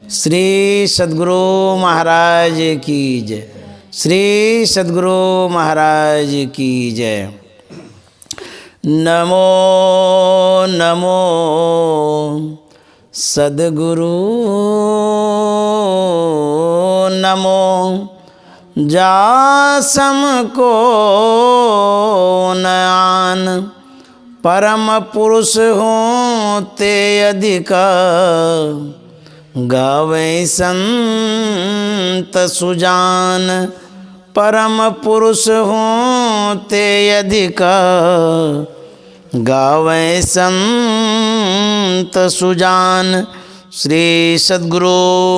श्री सद्गुरु महाराज की जय। श्री सद्गुरु महाराज की जय। नमो नमो सद्गुरु नमो जासम को नयान परम पुरुष होते अधिक गावे संत सुजान परम पुरुष होते अधिक गावे संत सुजान। श्री सद्गुरु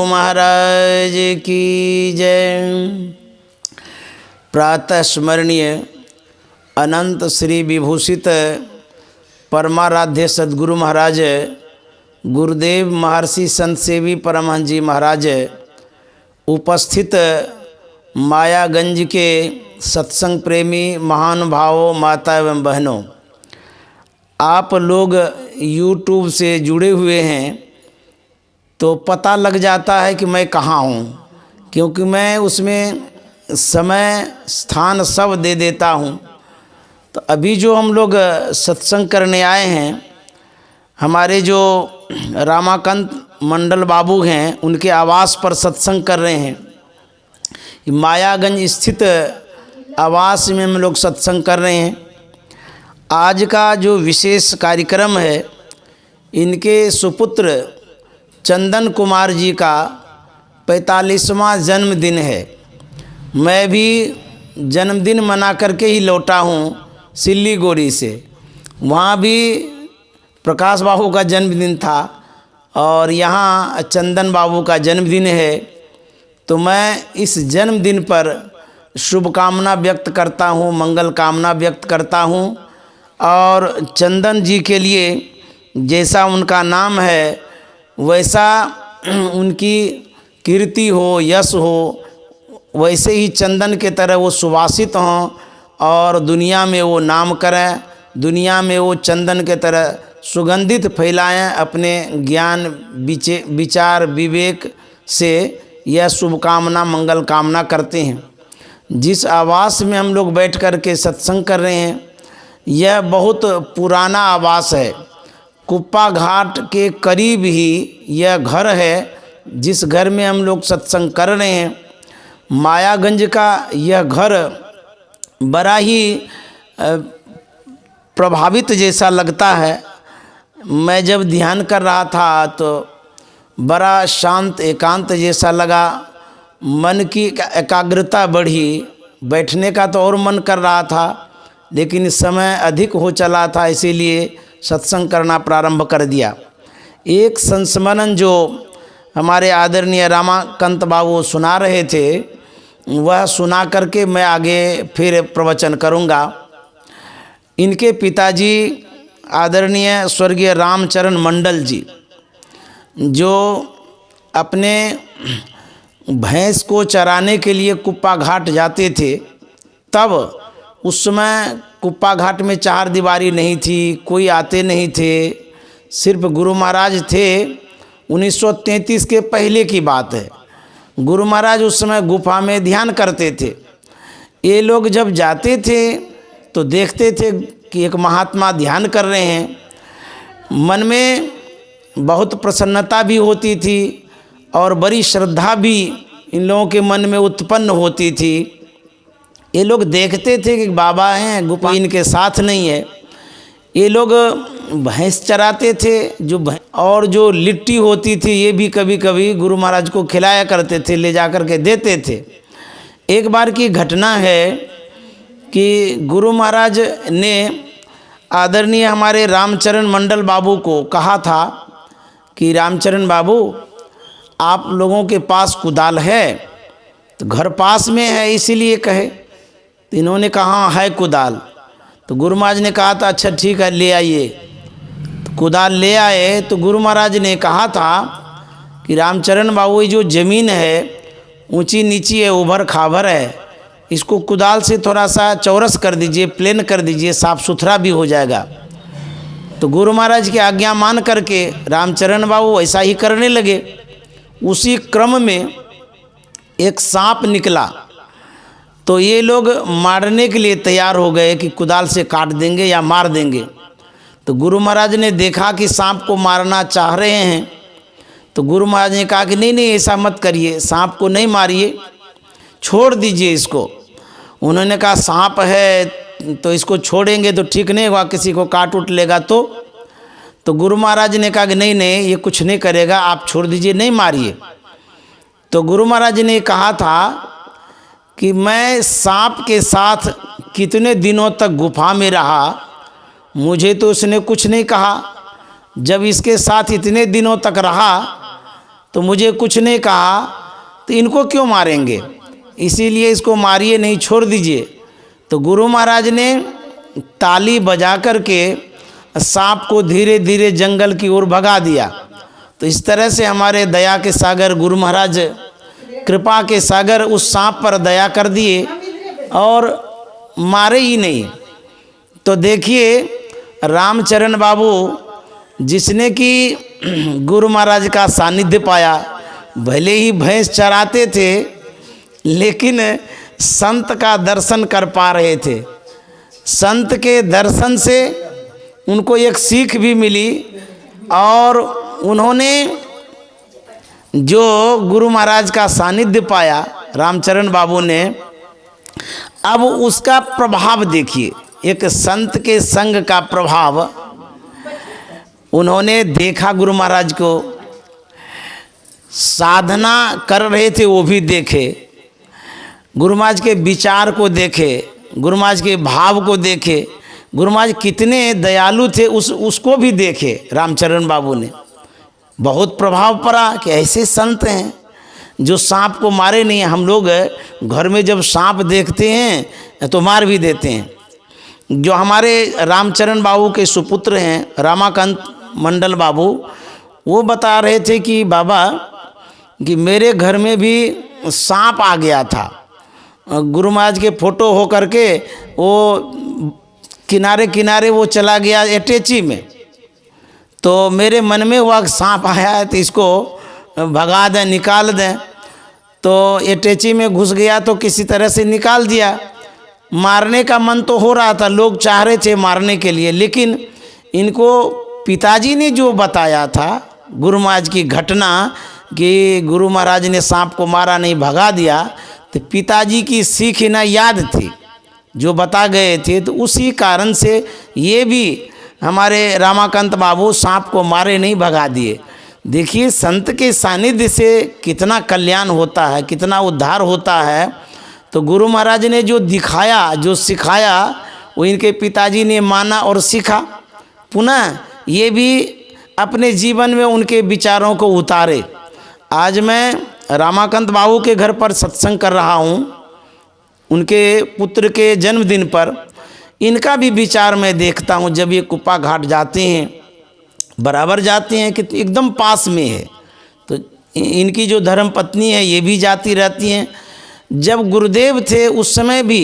महाराज की जय। प्रातः स्मरणीय अनंत श्री विभूषित परमाराध्य सद्गुरु महाराज गुरुदेव महर्षि संत सेवी परमहंस जी महाराज उपस्थित मायागंज के सत्संग प्रेमी महानुभावों, माता एवं बहनों, आप लोग YouTube से जुड़े हुए हैं तो पता लग जाता है कि मैं कहाँ हूँ, क्योंकि मैं उसमें समय स्थान सब दे देता हूँ। तो अभी जो हम लोग सत्संग करने आए हैं, हमारे जो रामाकांत मंडल बाबू हैं उनके आवास पर सत्संग कर रहे हैं। मायागंज स्थित आवास में हम लोग सत्संग कर रहे हैं। आज का जो विशेष कार्यक्रम है, इनके सुपुत्र चंदन कुमार जी का 45वां जन्मदिन है। मैं भी जन्मदिन मना करके ही लौटा हूँ सिल्लीगुड़ी से। वहाँ भी प्रकाश बाबू का जन्मदिन था और यहाँ चंदन बाबू का जन्मदिन है। तो मैं इस जन्मदिन पर शुभकामना व्यक्त करता हूँ, मंगल कामना व्यक्त करता हूँ। और चंदन जी के लिए जैसा उनका नाम है वैसा उनकी कीर्ति हो, यश हो, वैसे ही चंदन के तरह वो सुवासित हों और दुनिया में वो नाम करें, दुनिया में वो चंदन के तरह सुगंधित फैलाएं अपने ज्ञान विचार विवेक से। यह शुभकामना मंगल कामना करते हैं। जिस आवास में हम लोग बैठ कर के सत्संग कर रहे हैं, यह बहुत पुराना आवास है। कुप्पा घाट के करीब ही यह घर है जिस घर में हम लोग सत्संग कर रहे हैं। मायागंज का यह घर बड़ा ही प्रभावित जैसा लगता है। मैं जब ध्यान कर रहा था तो बड़ा शांत एकांत जैसा लगा। मन की एकाग्रता बढ़ी। बैठने का तो और मन कर रहा था, लेकिन समय अधिक हो चला था, इसीलिए सत्संग करना प्रारंभ कर दिया। एक संस्मरण जो हमारे आदरणीय रामाकांत बाबू सुना रहे थे, वह सुना करके मैं आगे फिर प्रवचन करूंगा। इनके पिताजी आदरणीय स्वर्गीय रामचरण मंडल जी, जो अपने भैंस को चराने के लिए कुप्पा घाट जाते थे, तब उस समय कुप्पा घाट में चार दीवारी नहीं थी, कोई आते नहीं थे, सिर्फ गुरु महाराज थे। 1933 के पहले की बात है। गुरु महाराज उस समय गुफा में ध्यान करते थे। ये लोग जब जाते थे तो देखते थे कि एक महात्मा ध्यान कर रहे हैं। मन में बहुत प्रसन्नता भी होती थी और बड़ी श्रद्धा भी इन लोगों के मन में उत्पन्न होती थी। ये लोग देखते थे कि बाबा हैं, गुफा इनके साथ नहीं है। ये लोग भैंस चराते थे, और जो लिट्टी होती थी ये भी कभी कभी गुरु महाराज को खिलाया करते थे, ले जा कर के देते थे। एक बार की घटना है कि गुरु महाराज ने आदरणीय हमारे रामचरण मंडल बाबू को कहा था कि रामचरण बाबू, आप लोगों के पास कुदाल है? तो घर पास में है इसीलिए कहे। तो इन्होंने कहा है कुदाल। तो गुरु महाराज ने कहा था अच्छा ठीक है ले आइए। तो कुदाल ले आए तो गुरु महाराज ने कहा था कि रामचरण बाबू, ये जो ज़मीन है ऊंची नीची है, उभर खाभर है, इसको कुदाल से थोड़ा सा चौरस कर दीजिए, प्लेन कर दीजिए, साफ़ सुथरा भी हो जाएगा। तो गुरु महाराज की आज्ञा मान करके रामचरण बाबू ऐसा ही करने लगे। उसी क्रम में एक सांप निकला, तो ये लोग मारने के लिए तैयार हो गए कि कुदाल से काट देंगे या मार देंगे। तो गुरु महाराज ने देखा कि सांप को मारना चाह रहे हैं, तो गुरु महाराज ने कहा कि नहीं नहीं, ऐसा मत करिए, सांप को नहीं मारिए, छोड़ दीजिए इसको। उन्होंने कहा सांप है तो इसको छोड़ेंगे तो ठीक नहीं होगा, किसी को काट उठ लेगा तो गुरु महाराज ने कहा कि नहीं नहीं, ये कुछ नहीं करेगा, आप छोड़ दीजिए, नहीं मारिए। तो गुरु महाराज ने कहा था कि मैं सांप के साथ कितने दिनों तक गुफा में रहा, मुझे तो उसने कुछ नहीं कहा। जब इसके साथ इतने दिनों तक रहा तो मुझे कुछ नहीं कहा, तो इनको क्यों मारेंगे, इसीलिए इसको मारिए नहीं, छोड़ दीजिए। तो गुरु महाराज ने ताली बजा कर के सांप को धीरे धीरे जंगल की ओर भगा दिया। तो इस तरह से हमारे दया के सागर गुरु महाराज, कृपा के सागर, उस सांप पर दया कर दिए और मारे ही नहीं। तो देखिए रामचरण बाबू, जिसने कि गुरु महाराज का सानिध्य पाया, भले ही भैंस चराते थे लेकिन संत का दर्शन कर पा रहे थे। संत के दर्शन से उनको एक सीख भी मिली और उन्होंने जो गुरु महाराज का सानिध्य पाया रामचरण बाबू ने, अब उसका प्रभाव देखिए, एक संत के संग का प्रभाव। उन्होंने देखा गुरु महाराज को, साधना कर रहे थे वो भी देखे, गुरु महाराज के विचार को देखे, गुरु महाराज के भाव को देखे, गुरु महाराज कितने दयालु थे उसको भी देखे। रामचरण बाबू ने बहुत प्रभाव पड़ा कि ऐसे संत हैं जो सांप को मारे नहीं। हम लोग घर में जब सांप देखते हैं तो मार भी देते हैं। जो हमारे रामचरण बाबू के सुपुत्र हैं रामाकांत मंडल बाबू, वो बता रहे थे कि बाबा कि मेरे घर में भी सांप आ गया था। गुरु महाराज के फोटो हो करके वो किनारे किनारे वो चला गया अटैची में, तो मेरे मन में हुआ सांप आया है तो इसको भगा दें, निकाल दें। तो अटैची में घुस गया तो किसी तरह से निकाल दिया। मारने का मन तो हो रहा था, लोग चाह रहे थे मारने के लिए, लेकिन इनको पिताजी ने जो बताया था गुरु महाराज की घटना कि गुरु महाराज ने सांप को मारा नहीं, भगा दिया, तो पिताजी की सीख ना याद थी जो बता गए थे। तो उसी कारण से ये भी हमारे रामाकांत बाबू सांप को मारे नहीं, भगा दिए। देखिए संत के सानिध्य से कितना कल्याण होता है, कितना उद्धार होता है। तो गुरु महाराज ने जो दिखाया, जो सिखाया, वो इनके पिताजी ने माना और सीखा। पुनः ये भी अपने जीवन में उनके विचारों को उतारे। आज मैं रामाकांत बाबू के घर पर सत्संग कर रहा हूँ, उनके पुत्र के जन्मदिन पर। इनका भी विचार मैं देखता हूँ, जब ये कुप्पा घाट जाते हैं, बराबर जाते हैं कि एकदम पास में है, तो इनकी जो धर्म पत्नी है ये भी जाती रहती हैं। जब गुरुदेव थे उस समय भी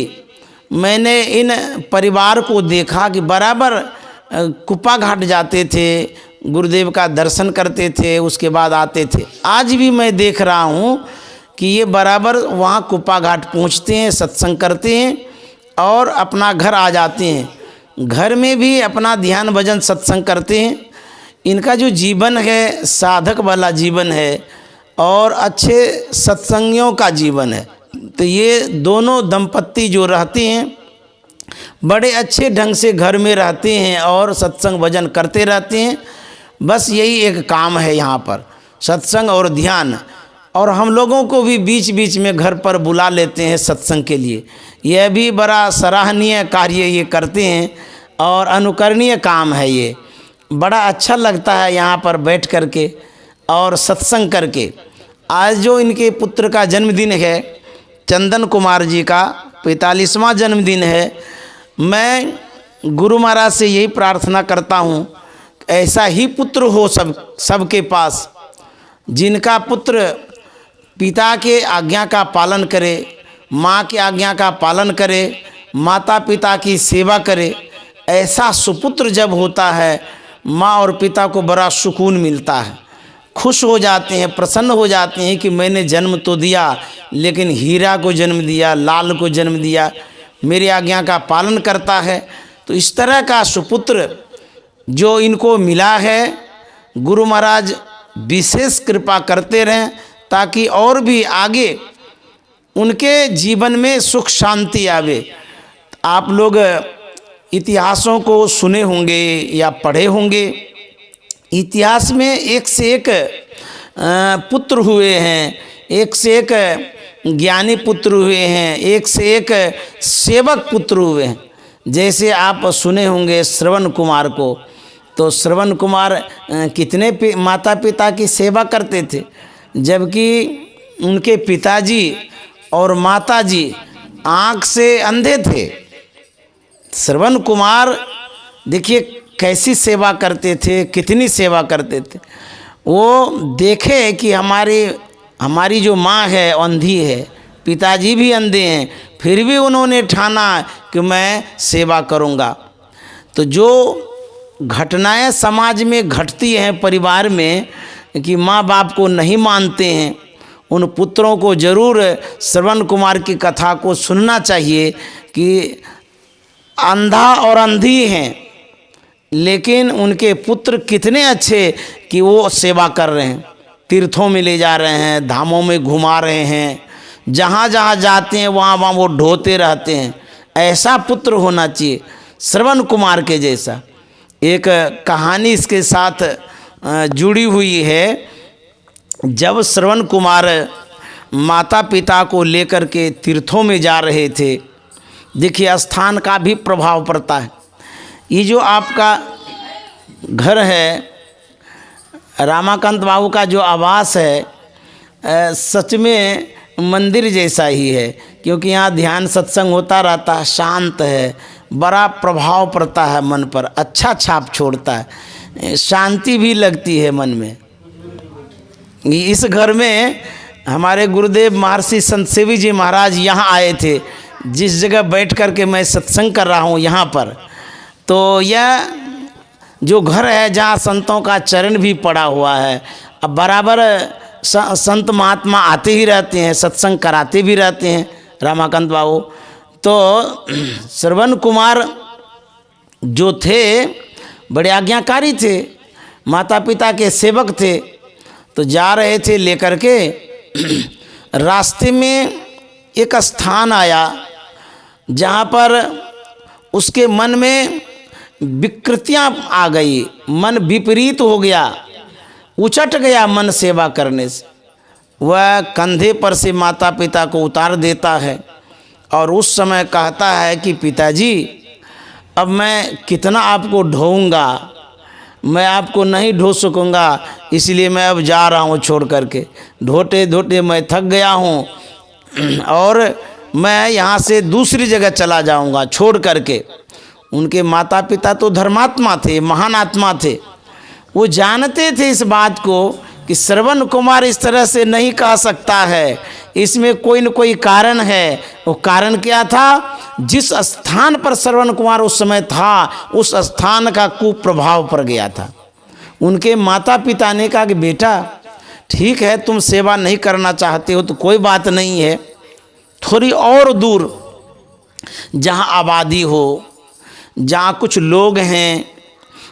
मैंने इन परिवार को देखा कि बराबर कुप्पा घाट जाते थे, गुरुदेव का दर्शन करते थे, उसके बाद आते थे। आज भी मैं देख रहा हूँ कि ये बराबर वहाँ कुप्पा घाट पहुँचते हैं, सत्संग करते हैं और अपना घर आ जाते हैं। घर में भी अपना ध्यान भजन सत्संग करते हैं। इनका जो जीवन है साधक वाला जीवन है और अच्छे सत्संगियों का जीवन है। तो ये दोनों दंपत्ति जो रहते हैं बड़े अच्छे ढंग से घर में रहते हैं और सत्संग भजन करते रहते हैं। बस यही एक काम है यहाँ पर, सत्संग और ध्यान। और हम लोगों को भी बीच बीच में घर पर बुला लेते हैं सत्संग के लिए। यह भी बड़ा सराहनीय कार्य ये करते हैं और अनुकरणीय काम है। ये बड़ा अच्छा लगता है यहाँ पर बैठ कर के और सत्संग करके। आज जो इनके पुत्र का जन्मदिन है, चंदन कुमार जी का 45वां जन्मदिन है, मैं गुरु महाराज से यही प्रार्थना करता हूँ ऐसा ही पुत्र हो सबके पास, जिनका पुत्र पिता के आज्ञा का पालन करे, माँ की आज्ञा का पालन करे, माता पिता की सेवा करे। ऐसा सुपुत्र जब होता है माँ और पिता को बड़ा सुकून मिलता है। खुश हो जाते हैं, प्रसन्न हो जाते हैं कि मैंने जन्म तो दिया, लेकिन हीरा को जन्म दिया, लाल को जन्म दिया, मेरी आज्ञा का पालन करता है। तो इस तरह का सुपुत्र जो इनको मिला है, गुरु महाराज विशेष कृपा करते रहें ताकि और भी आगे उनके जीवन में सुख शांति आवे। आप लोग इतिहासों को सुने होंगे या पढ़े होंगे, इतिहास में एक से एक पुत्र हुए हैं, एक से एक ज्ञानी पुत्र हुए हैं, एक से एक सेवक पुत्र हुए हैं। जैसे आप सुने होंगे श्रवण कुमार को, तो श्रवण कुमार कितने माता पिता की सेवा करते थे, जबकि उनके पिताजी और माताजी आँख से अंधे थे। श्रवण कुमार देखिए कैसी सेवा करते थे, कितनी सेवा करते थे। वो देखे कि हमारी जो माँ है अंधी है, पिताजी भी अंधे हैं, फिर भी उन्होंने ठाना कि मैं सेवा करूँगा। तो जो घटनाएं समाज में घटती हैं परिवार में कि माँ बाप को नहीं मानते हैं, उन पुत्रों को जरूर श्रवण कुमार की कथा को सुनना चाहिए कि अंधा और अंधी हैं, लेकिन उनके पुत्र कितने अच्छे कि वो सेवा कर रहे हैं, तीर्थों में ले जा रहे हैं, धामों में घुमा रहे हैं, जहाँ जहाँ जाते हैं वहाँ वहाँ वो ढोते रहते हैं। ऐसा पुत्र होना चाहिए श्रवण कुमार के जैसा। एक कहानी इसके साथ जुड़ी हुई है। जब श्रवण कुमार माता पिता को लेकर के तीर्थों में जा रहे थे, देखिए स्थान का भी प्रभाव पड़ता है। ये जो आपका घर है, रामाकांत बाबू का जो आवास है, सच में मंदिर जैसा ही है, क्योंकि यहाँ ध्यान सत्संग होता रहता है, शांत है, बड़ा प्रभाव पड़ता है मन पर, अच्छा छाप छोड़ता है, शांति भी लगती है मन में। इस घर में हमारे गुरुदेव महर्षि संत सेवी जी महाराज यहाँ आए थे, जिस जगह बैठ कर के मैं सत्संग कर रहा हूँ यहाँ पर। तो यह जो घर है जहाँ संतों का चरण भी पड़ा हुआ है, अब बराबर संत महात्मा आते ही रहते हैं, सत्संग कराते भी रहते हैं रामाकांत बाबू। तो श्रवण कुमार जो थे बड़े आज्ञाकारी थे, माता पिता के सेवक थे। तो जा रहे थे लेकर के, रास्ते में एक स्थान आया जहाँ पर उसके मन में विकृतियाँ आ गई, मन विपरीत हो गया, उचट गया मन सेवा करने से। वह कंधे पर से माता पिता को उतार देता है और उस समय कहता है कि पिताजी अब मैं कितना आपको ढोऊंगा, मैं आपको नहीं ढो सकूँगा, इसलिए मैं अब जा रहा हूँ छोड़ करके। ढोते ढोते मैं थक गया हूँ और मैं यहाँ से दूसरी जगह चला जाऊँगा छोड़ करके। उनके माता पिता तो धर्मात्मा थे, महान आत्मा थे, वो जानते थे इस बात को कि श्रवण कुमार इस तरह से नहीं कह सकता है, इसमें कोई न कोई कारण है। वो कारण क्या था? जिस स्थान पर श्रवण कुमार उस समय था, उस स्थान का कुप्रभाव पड़ गया था। उनके माता पिता ने कहा कि बेटा ठीक है, तुम सेवा नहीं करना चाहते हो तो कोई बात नहीं है, थोड़ी और दूर जहाँ आबादी हो, जहाँ कुछ लोग हैं,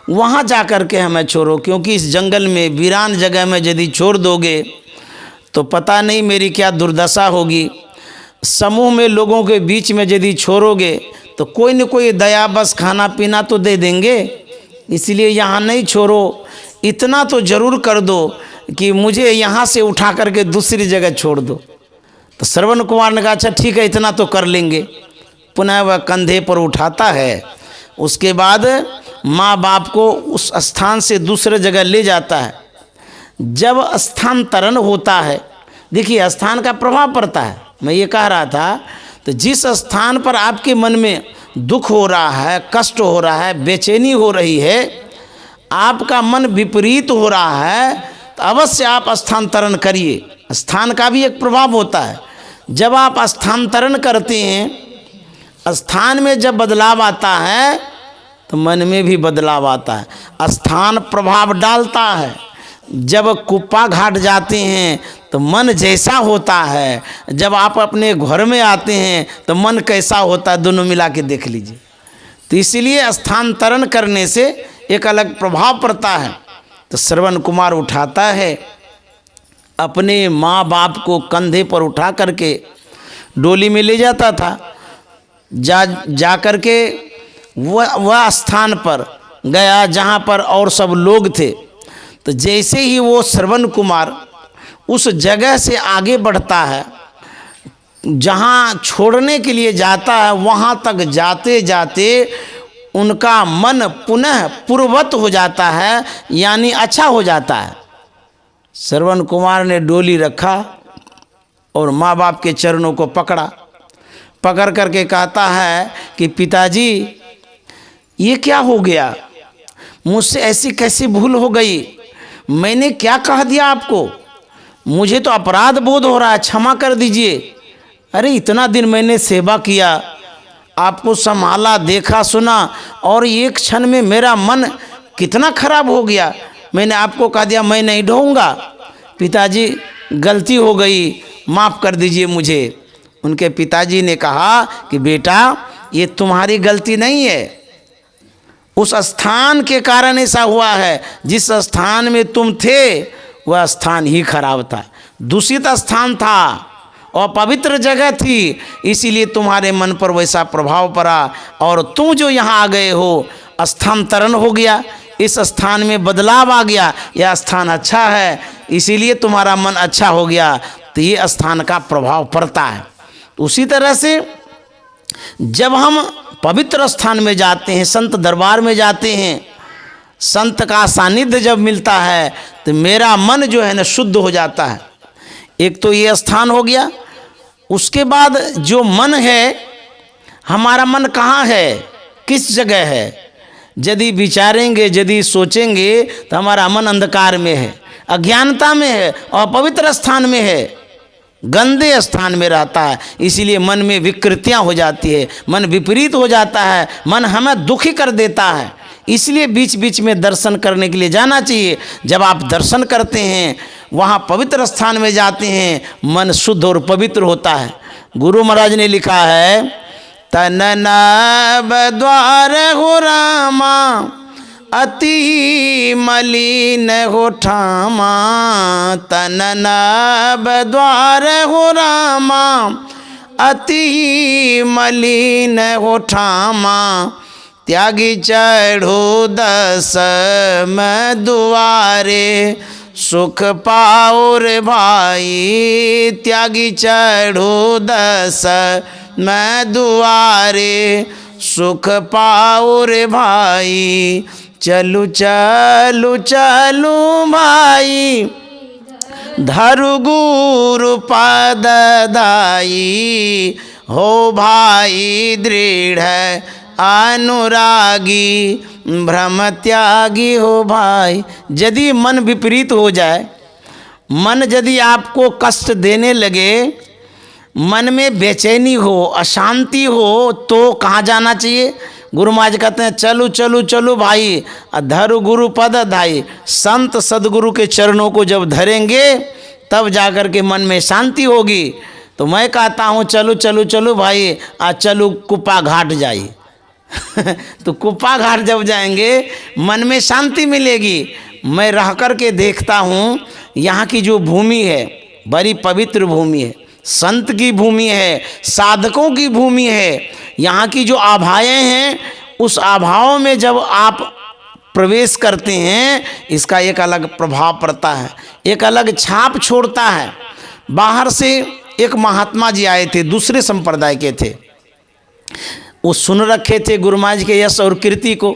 वहाँ जा कर के हमें छोड़ो, क्योंकि इस जंगल में वीरान जगह में यदि छोड़ दोगे तो पता नहीं मेरी क्या दुर्दशा होगी। समूह में लोगों के बीच में यदि छोड़ोगे तो कोई न कोई दया बस खाना पीना तो दे देंगे, इसलिए यहाँ नहीं छोड़ो। इतना तो ज़रूर कर दो कि मुझे यहाँ से उठा करके दूसरी जगह छोड़ दो। तो श्रवण कुमार ने कहा अच्छा ठीक है, इतना तो कर लेंगे। पुनः वह कंधे पर उठाता है, उसके बाद माँ बाप को उस स्थान से दूसरे जगह ले जाता है। जब स्थानांतरण होता है, देखिए स्थान का प्रभाव पड़ता है। मैं ये कह रहा था, तो जिस स्थान पर आपके मन में दुख हो रहा है, कष्ट हो रहा है, बेचैनी हो रही है, आपका मन विपरीत हो रहा है, तो अवश्य आप स्थानांतरण करिए। स्थान का भी एक प्रभाव होता है। जब आप स्थानांतरण करते हैं, स्थान में जब बदलाव आता है तो मन में भी बदलाव आता है। स्थान प्रभाव डालता है। जब कुप्पा घाट जाते हैं तो मन जैसा होता है, जब आप अपने घर में आते हैं तो मन कैसा होता है, दोनों मिला के देख लीजिए। तो इसीलिए स्थानांतरण करने से एक अलग प्रभाव पड़ता है। तो श्रवण कुमार उठाता है, अपने माँ बाप को कंधे पर उठा करके डोली में ले जाता था। जा करके वह स्थान पर गया जहाँ पर और सब लोग थे। तो जैसे ही वो श्रवण कुमार उस जगह से आगे बढ़ता है जहाँ छोड़ने के लिए जाता है, वहाँ तक जाते जाते उनका मन पुनः पूर्ववत हो जाता है, यानी अच्छा हो जाता है। श्रवण कुमार ने डोली रखा और माँ बाप के चरणों को पकड़ करके कहता है कि पिताजी ये क्या हो गया, मुझसे ऐसी कैसी भूल हो गई, मैंने क्या कह दिया आपको, मुझे तो अपराध बोध हो रहा है, क्षमा कर दीजिए। अरे इतना दिन मैंने सेवा किया, आपको संभाला, देखा, सुना, और एक क्षण में मेरा मन कितना खराब हो गया, मैंने आपको कह दिया मैं नहीं ढोऊंगा। पिताजी गलती हो गई, माफ़ कर दीजिए मुझे। उनके पिताजी ने कहा कि बेटा ये तुम्हारी गलती नहीं है, उस स्थान के कारण ऐसा हुआ है, जिस स्थान में तुम थे वह स्थान ही खराब था, दूषित स्थान था और पवित्र जगह थी, इसीलिए तुम्हारे मन पर वैसा प्रभाव पड़ा और तुम जो यहाँ आ गए हो स्थानांतरण हो गया, इस स्थान में बदलाव आ गया, यह स्थान अच्छा है इसीलिए तुम्हारा मन अच्छा हो गया, तो ये स्थान का प्रभाव पड़ता है। उसी तरह से जब हम पवित्र स्थान में जाते हैं, संत दरबार में जाते हैं, संत का सानिध्य जब मिलता है तो मेरा मन जो है ना शुद्ध हो जाता है। एक तो ये स्थान हो गया, उसके बाद जो मन है, हमारा मन कहाँ है, किस जगह है, यदि विचारेंगे, यदि सोचेंगे तो हमारा मन अंधकार में है, अज्ञानता में है और पवित्र स्थान में है, गंदे स्थान में रहता है, इसीलिए मन में विकृतियाँ हो जाती है, मन विपरीत हो जाता है, मन हमें दुखी कर देता है। इसलिए बीच बीच में दर्शन करने के लिए जाना चाहिए। जब आप दर्शन करते हैं, वहाँ पवित्र स्थान में जाते हैं, मन शुद्ध और पवित्र होता है। गुरु महाराज ने लिखा है, तन नब द्वार हो रामा, अति मलिन हो ठामा, तन नब द्वार हो रामा, अति मलिन हो ठामा, त्यागी चढ़ो दस में दुआरे, सुख पाओ रे भाई, त्यागी चढ़ो दस मैं दुआरे, सुख पाओ रे भाई, चलू चलू चलू भाई, धरु गुरु पद दाई, हो भाई दृढ़ अनुरागी, भ्रम त्यागी हो भाई। यदि मन विपरीत हो जाए, मन यदि आपको कष्ट देने लगे, मन में बेचैनी हो, अशांति हो, तो कहाँ जाना चाहिए? गुरु महाराज कहते हैं चलो चलो चलो भाई, धरु गुरु पद धाई। संत सदगुरु के चरणों को जब धरेंगे तब जाकर के मन में शांति होगी। तो मैं कहता हूँ चलो चलो चलो भाई, आज चलो कुप्पा घाट जाइए। तो कुप्पा घाट जब जाएंगे मन में शांति मिलेगी। मैं रह कर के देखता हूँ, यहाँ की जो भूमि है बड़ी पवित्र भूमि है, संत की भूमि है, साधकों की भूमि है। यहाँ की जो आभाएं हैं, उस आभाओं में जब आप प्रवेश करते हैं, इसका एक अलग प्रभाव पड़ता है, एक अलग छाप छोड़ता है। बाहर से एक महात्मा जी आए थे, दूसरे संप्रदाय के थे। वो सुन रखे थे गुरु महाराज के यश और कीर्ति को।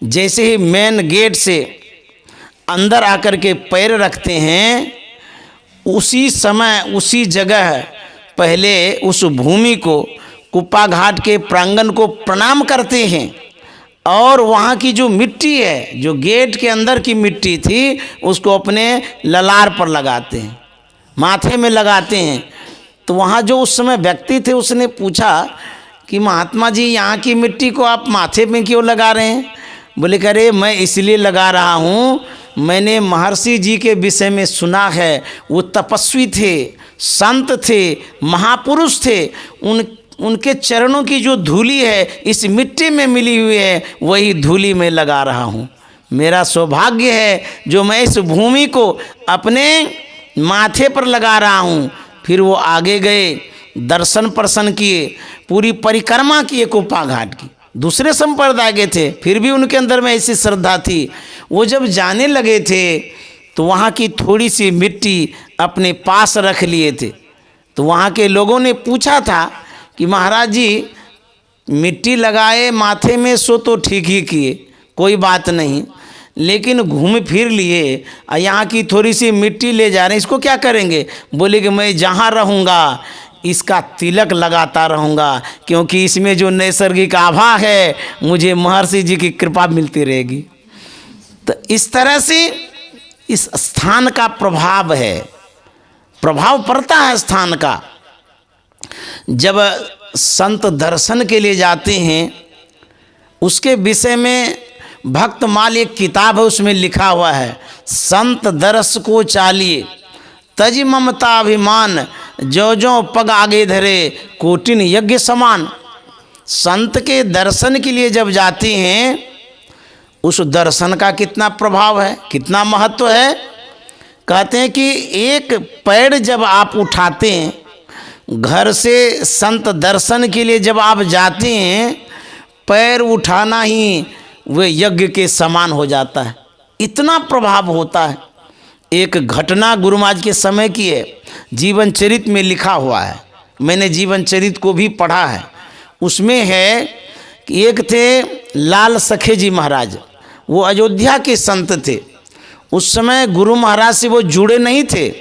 जैसे ही मेन गेट से अंदर आकर के पैर रखते हैं, उसी समय उसी जगह पहले उस भूमि को, कुप्पा घाट के प्रांगण को प्रणाम करते हैं। और वहाँ की जो मिट्टी है, जो गेट के अंदर की मिट्टी थी, उसको अपने ललार पर लगाते हैं, माथे में लगाते हैं। तो वहाँ जो उस समय व्यक्ति थे, उसने पूछा कि महात्मा जी, यहाँ की मिट्टी को आप माथे में क्यों लगा रहे हैं? बोले, करे मैं इसलिए लगा रहा हूँ मैंने महर्षि जी के विषय में सुना है, वो तपस्वी थे, संत थे, महापुरुष थे। उनके चरणों की जो धूली है इस मिट्टी में मिली हुई है, वही धूली मैं लगा रहा हूँ। मेरा सौभाग्य है जो मैं इस भूमि को अपने माथे पर लगा रहा हूँ। फिर वो आगे गए, दर्शन प्रसन किए, पूरी परिक्रमा किए कुप्पा घाट की। दूसरे संप्रदाय के थे, फिर भी उनके अंदर में ऐसी श्रद्धा थी। वो जब जाने लगे थे तो वहाँ की थोड़ी सी मिट्टी अपने पास रख लिए थे। तो वहाँ के लोगों ने पूछा था कि महाराज जी, मिट्टी लगाए माथे में सो तो ठीक ही किए, कोई बात नहीं, लेकिन घूम फिर लिए और यहाँ की थोड़ी सी मिट्टी ले जा रहे हैं, इसको क्या करेंगे? बोले कि मैं जहाँ रहूँगा इसका तिलक लगाता रहूँगा, क्योंकि इसमें जो नैसर्गिक आभा है मुझे महर्षि जी की कृपा मिलती रहेगी। तो इस तरह से इस स्थान का प्रभाव है, प्रभाव पड़ता है स्थान का। जब संत दर्शन के लिए जाते हैं, उसके विषय में भक्तमाल एक किताब है, उसमें लिखा हुआ है, संत दर्श को चालिए तज ममता अभिमान, जो जो पग आगे धरे कोटिन यज्ञ समान। संत के दर्शन के लिए जब जाते हैं, उस दर्शन का कितना प्रभाव है, कितना महत्व है। कहते हैं कि एक पैर जब आप उठाते हैं, घर से संत दर्शन के लिए जब आप जाते हैं, पैर उठाना ही वे यज्ञ के समान हो जाता है, इतना प्रभाव होता है। एक घटना गुरु महाराज के समय की है, जीवन चरित में लिखा हुआ है, मैंने जीवन चरित को भी पढ़ा है। उसमें है कि एक थे लाल सखे जी महाराज, वो अयोध्या के संत थे। उस समय गुरु महाराज से वो जुड़े नहीं थे,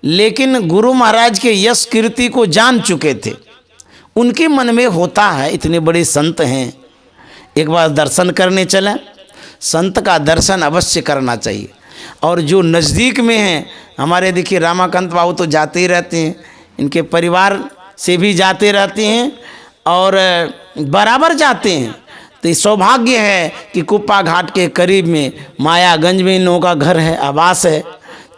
लेकिन गुरु महाराज के यश कीर्ति को जान चुके थे। उनके मन में होता है, इतने बड़े संत हैं, एक बार दर्शन करने चलें। संत का दर्शन अवश्य करना चाहिए। और जो नज़दीक में हैं, हमारे देखिए रामाकांत बाबू तो जाते ही रहते हैं, इनके परिवार से भी जाते रहते हैं और बराबर जाते हैं। तो सौभाग्य है कि कुप्पा घाट के करीब में मायागंज में इन लोगों का घर है, आवास है।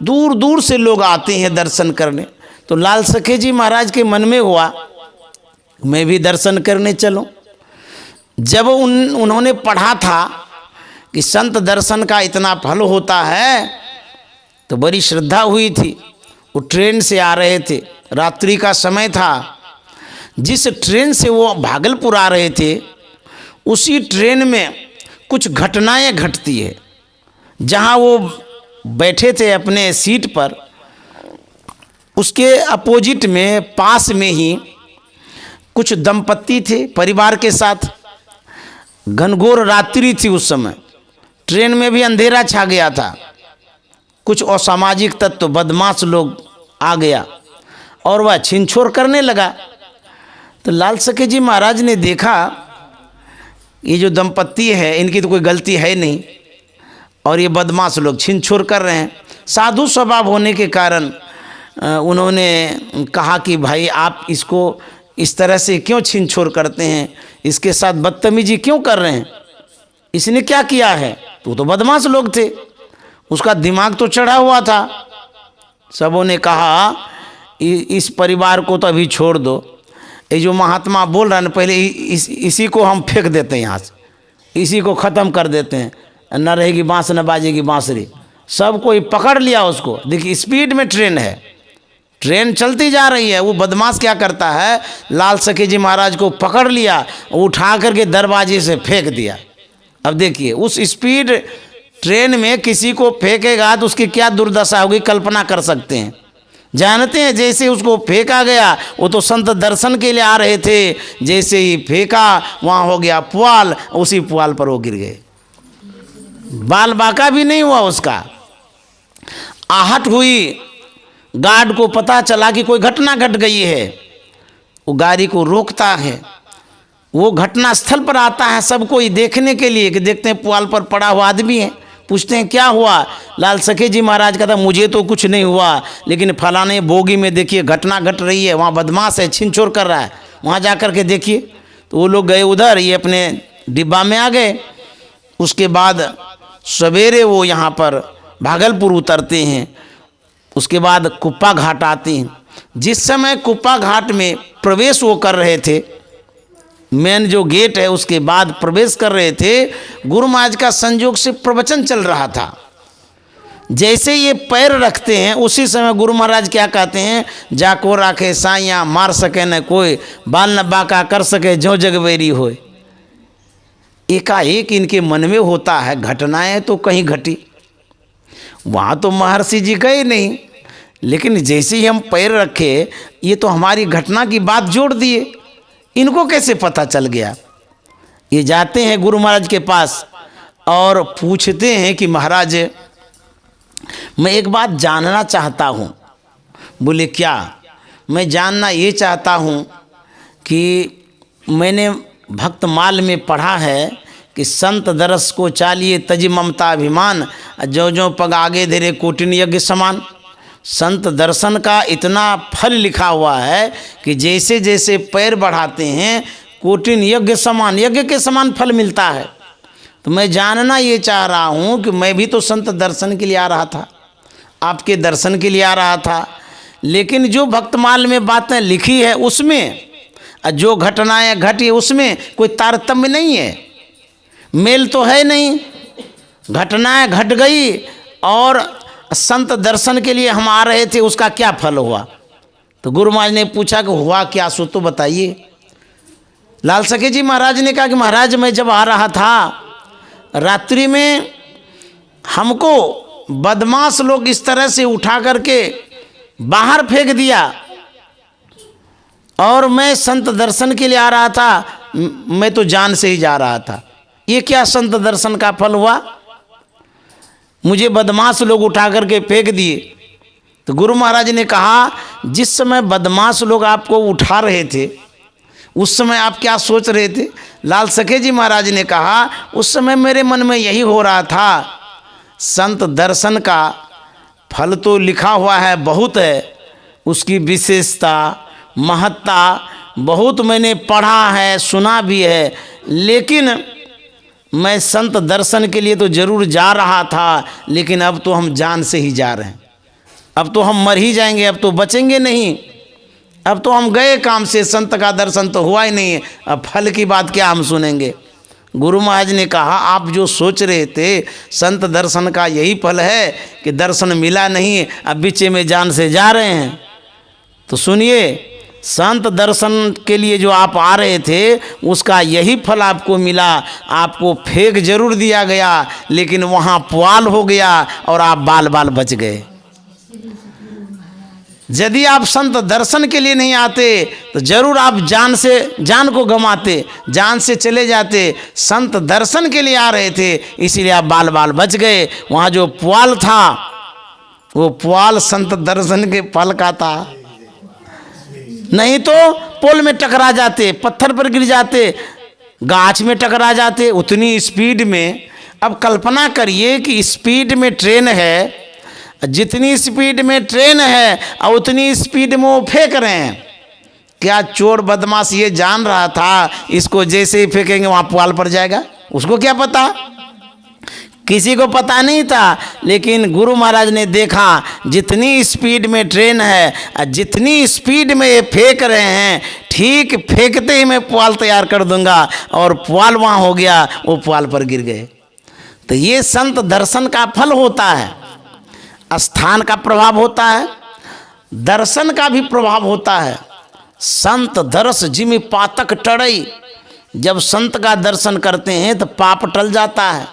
दूर दूर से लोग आते हैं दर्शन करने। तो लाल सखे जी महाराज के मन में हुआ मैं भी दर्शन करने चलूं। जब उन्होंने पढ़ा था कि संत दर्शन का इतना फल होता है, तो बड़ी श्रद्धा हुई थी। वो ट्रेन से आ रहे थे, रात्रि का समय था। जिस ट्रेन से वो भागलपुर आ रहे थे, उसी ट्रेन में कुछ घटनाएं घटती है। जहाँ वो बैठे थे अपने सीट पर, उसके अपोजिट में पास में ही कुछ दंपत्ति थे परिवार के साथ। घनघोर रात्रि थी उस समय, ट्रेन में भी अंधेरा छा गया था। कुछ असामाजिक तत्व, बदमाश लोग आ गया और वह छीनछोड़ करने लगा। तो लाल सखे जी महाराज ने देखा ये जो दंपत्ति है, इनकी तो कोई गलती है नहीं और ये बदमाश लोग छीनछोड़ कर रहे हैं। साधु स्वभाव होने के कारण उन्होंने कहा कि भाई आप इसको इस तरह से क्यों छीनछोड़ करते हैं, इसके साथ बदतमीजी क्यों कर रहे हैं, इसने क्या किया है? तो बदमाश लोग थे, उसका दिमाग तो चढ़ा हुआ था। सबों ने कहा इस परिवार को तो अभी छोड़ दो, ये जो महात्मा बोल रहा है ना, पहले इसी को हम फेंक देते हैं यहाँ से, इसी को ख़त्म कर देते हैं, न रहेगी बाँस न बाजेगी बाँसुरी। सब कोई पकड़ लिया उसको। देखिए स्पीड में ट्रेन है, ट्रेन चलती जा रही है। वो बदमाश क्या करता है, लाल सखे जी महाराज को पकड़ लिया, उठा करके दरवाजे से फेंक दिया। अब देखिए उस स्पीड ट्रेन में किसी को फेंकेगा तो उसकी क्या दुर्दशा होगी, कल्पना कर सकते हैं। जानते हैं जैसे उसको फेंका गया, वो तो संत दर्शन के लिए आ रहे थे, जैसे ही फेंका वहाँ हो गया पुआल, उसी पुआल पर वो गिर गए। बाल बाका भी नहीं हुआ उसका। आहट हुई, गार्ड को पता चला कि कोई घटना घट गई है। वो गाड़ी को रोकता है, वो घटना स्थल पर आता है सबको देखने के लिए कि देखते हैं पुआल पर पड़ा हुआ आदमी है। पूछते हैं क्या हुआ? लाल सखे जी महाराज का था मुझे तो कुछ नहीं हुआ, लेकिन फलाने बोगी में देखिए घटना घट रही है, वहाँ बदमाश है, छीनछोड़ कर रहा है, वहाँ जा कर के देखिए। तो वो लोग गए उधर, ये अपने डिब्बा में आ गए। उसके बाद सवेरे वो यहाँ पर भागलपुर उतरते हैं, उसके बाद कुप्पा घाट आते हैं। जिस समय कुप्पा घाट में प्रवेश वो कर रहे थे, मेन जो गेट है उसके बाद प्रवेश कर रहे थे, गुरु महाराज का संयोग से प्रवचन चल रहा था। जैसे ये पैर रखते हैं उसी समय गुरु महाराज क्या कहते हैं, जाको राखे साइया मार सके न कोई, बाल न बाका कर सके जो जगवेरी होए। एकाएक इनके मन में होता है घटनाएं तो कहीं घटी, वहाँ तो महर्षि जी गए नहीं, लेकिन जैसे ही हम पैर रखे ये तो हमारी घटना की बात जोड़ दिए, इनको कैसे पता चल गया। ये जाते हैं गुरु महाराज के पास और पूछते हैं कि महाराज मैं एक बात जानना चाहता हूँ। बोले क्या? मैं जानना ये चाहता हूँ कि मैंने भक्तमाल में पढ़ा है कि संत दरस को चालिए तज ममता अभिमान, जो जो पग आगे धीरे कोटिन यज्ञ समान। संत दर्शन का इतना फल लिखा हुआ है कि जैसे जैसे पैर बढ़ाते हैं कोटिन यज्ञ समान, यज्ञ के समान फल मिलता है। तो मैं जानना ये चाह रहा हूँ कि मैं भी तो संत दर्शन के लिए आ रहा था, आपके दर्शन के लिए आ रहा था, लेकिन जो भक्तमाल में बातें लिखी है उसमें जो घटनाएं घटी उसमें कोई तारतम्य नहीं है, मेल तो है नहीं। घटनाएं घट गई और संत दर्शन के लिए हम आ रहे थे, उसका क्या फल हुआ? तो गुरु महाराज ने पूछा कि हुआ क्या, सो तो बताइए। लाल सखे जी महाराज ने कहा कि महाराज मैं जब आ रहा था रात्रि में हमको बदमाश लोग इस तरह से उठा करके बाहर फेंक दिया और मैं संत दर्शन के लिए आ रहा था, मैं तो जान से ही जा रहा था। ये क्या संत दर्शन का फल हुआ? मुझे बदमाश लोग उठा करके फेंक दिए। तो गुरु महाराज ने कहा जिस समय बदमाश लोग आपको उठा रहे थे उस समय आप क्या सोच रहे थे? लाल सखे जी महाराज ने कहा उस समय मेरे मन में यही हो रहा था, संत दर्शन का फल तो लिखा हुआ है बहुत है, उसकी विशेषता महत्ता बहुत मैंने पढ़ा है सुना भी है, लेकिन मैं संत दर्शन के लिए तो जरूर जा रहा था, लेकिन अब तो हम जान से ही जा रहे हैं, अब तो हम मर ही जाएंगे, अब तो बचेंगे नहीं, अब तो हम गए काम से, संत का दर्शन तो हुआ ही नहीं है, अब फल की बात क्या हम सुनेंगे। गुरु महाराज ने कहा आप जो सोच रहे थे संत दर्शन का यही फल है कि दर्शन मिला नहीं, अब बीचे में जान से जा रहे हैं। तो सुनिए, संत दर्शन के लिए जो आप आ रहे थे उसका यही फल आपको मिला। आपको फेंक जरूर दिया गया लेकिन वहाँ पुआल हो गया और आप बाल बाल बच गए। यदि आप संत दर्शन के लिए नहीं आते तो जरूर आप जान को गंवाते, जान से चले जाते। संत दर्शन के लिए आ रहे थे इसीलिए आप बाल बाल बच गए। वहाँ जो पुआल था वो पुआल संत दर्शन के फल का था, नहीं तो पोल में टकरा जाते, पत्थर पर गिर जाते, गाछ में टकरा जाते उतनी स्पीड में। अब कल्पना करिए कि स्पीड में ट्रेन है, जितनी स्पीड में ट्रेन है और उतनी स्पीड में वो फेंक रहे हैं। क्या चोर बदमाश ये जान रहा था इसको जैसे ही फेंकेंगे वहाँ पुआल पड़ जाएगा? उसको क्या पता, किसी को पता नहीं था। लेकिन गुरु महाराज ने देखा जितनी स्पीड में ट्रेन है और जितनी स्पीड में ये फेंक रहे हैं, ठीक फेंकते ही मैं पुआल तैयार कर दूंगा, और पुआल वहाँ हो गया, वो पुआल पर गिर गए। तो ये संत दर्शन का फल होता है, स्थान का प्रभाव होता है, दर्शन का भी प्रभाव होता है। संत दर्श जिमि पातक टड़ई, जब संत का दर्शन करते हैं तो पाप टल जाता है।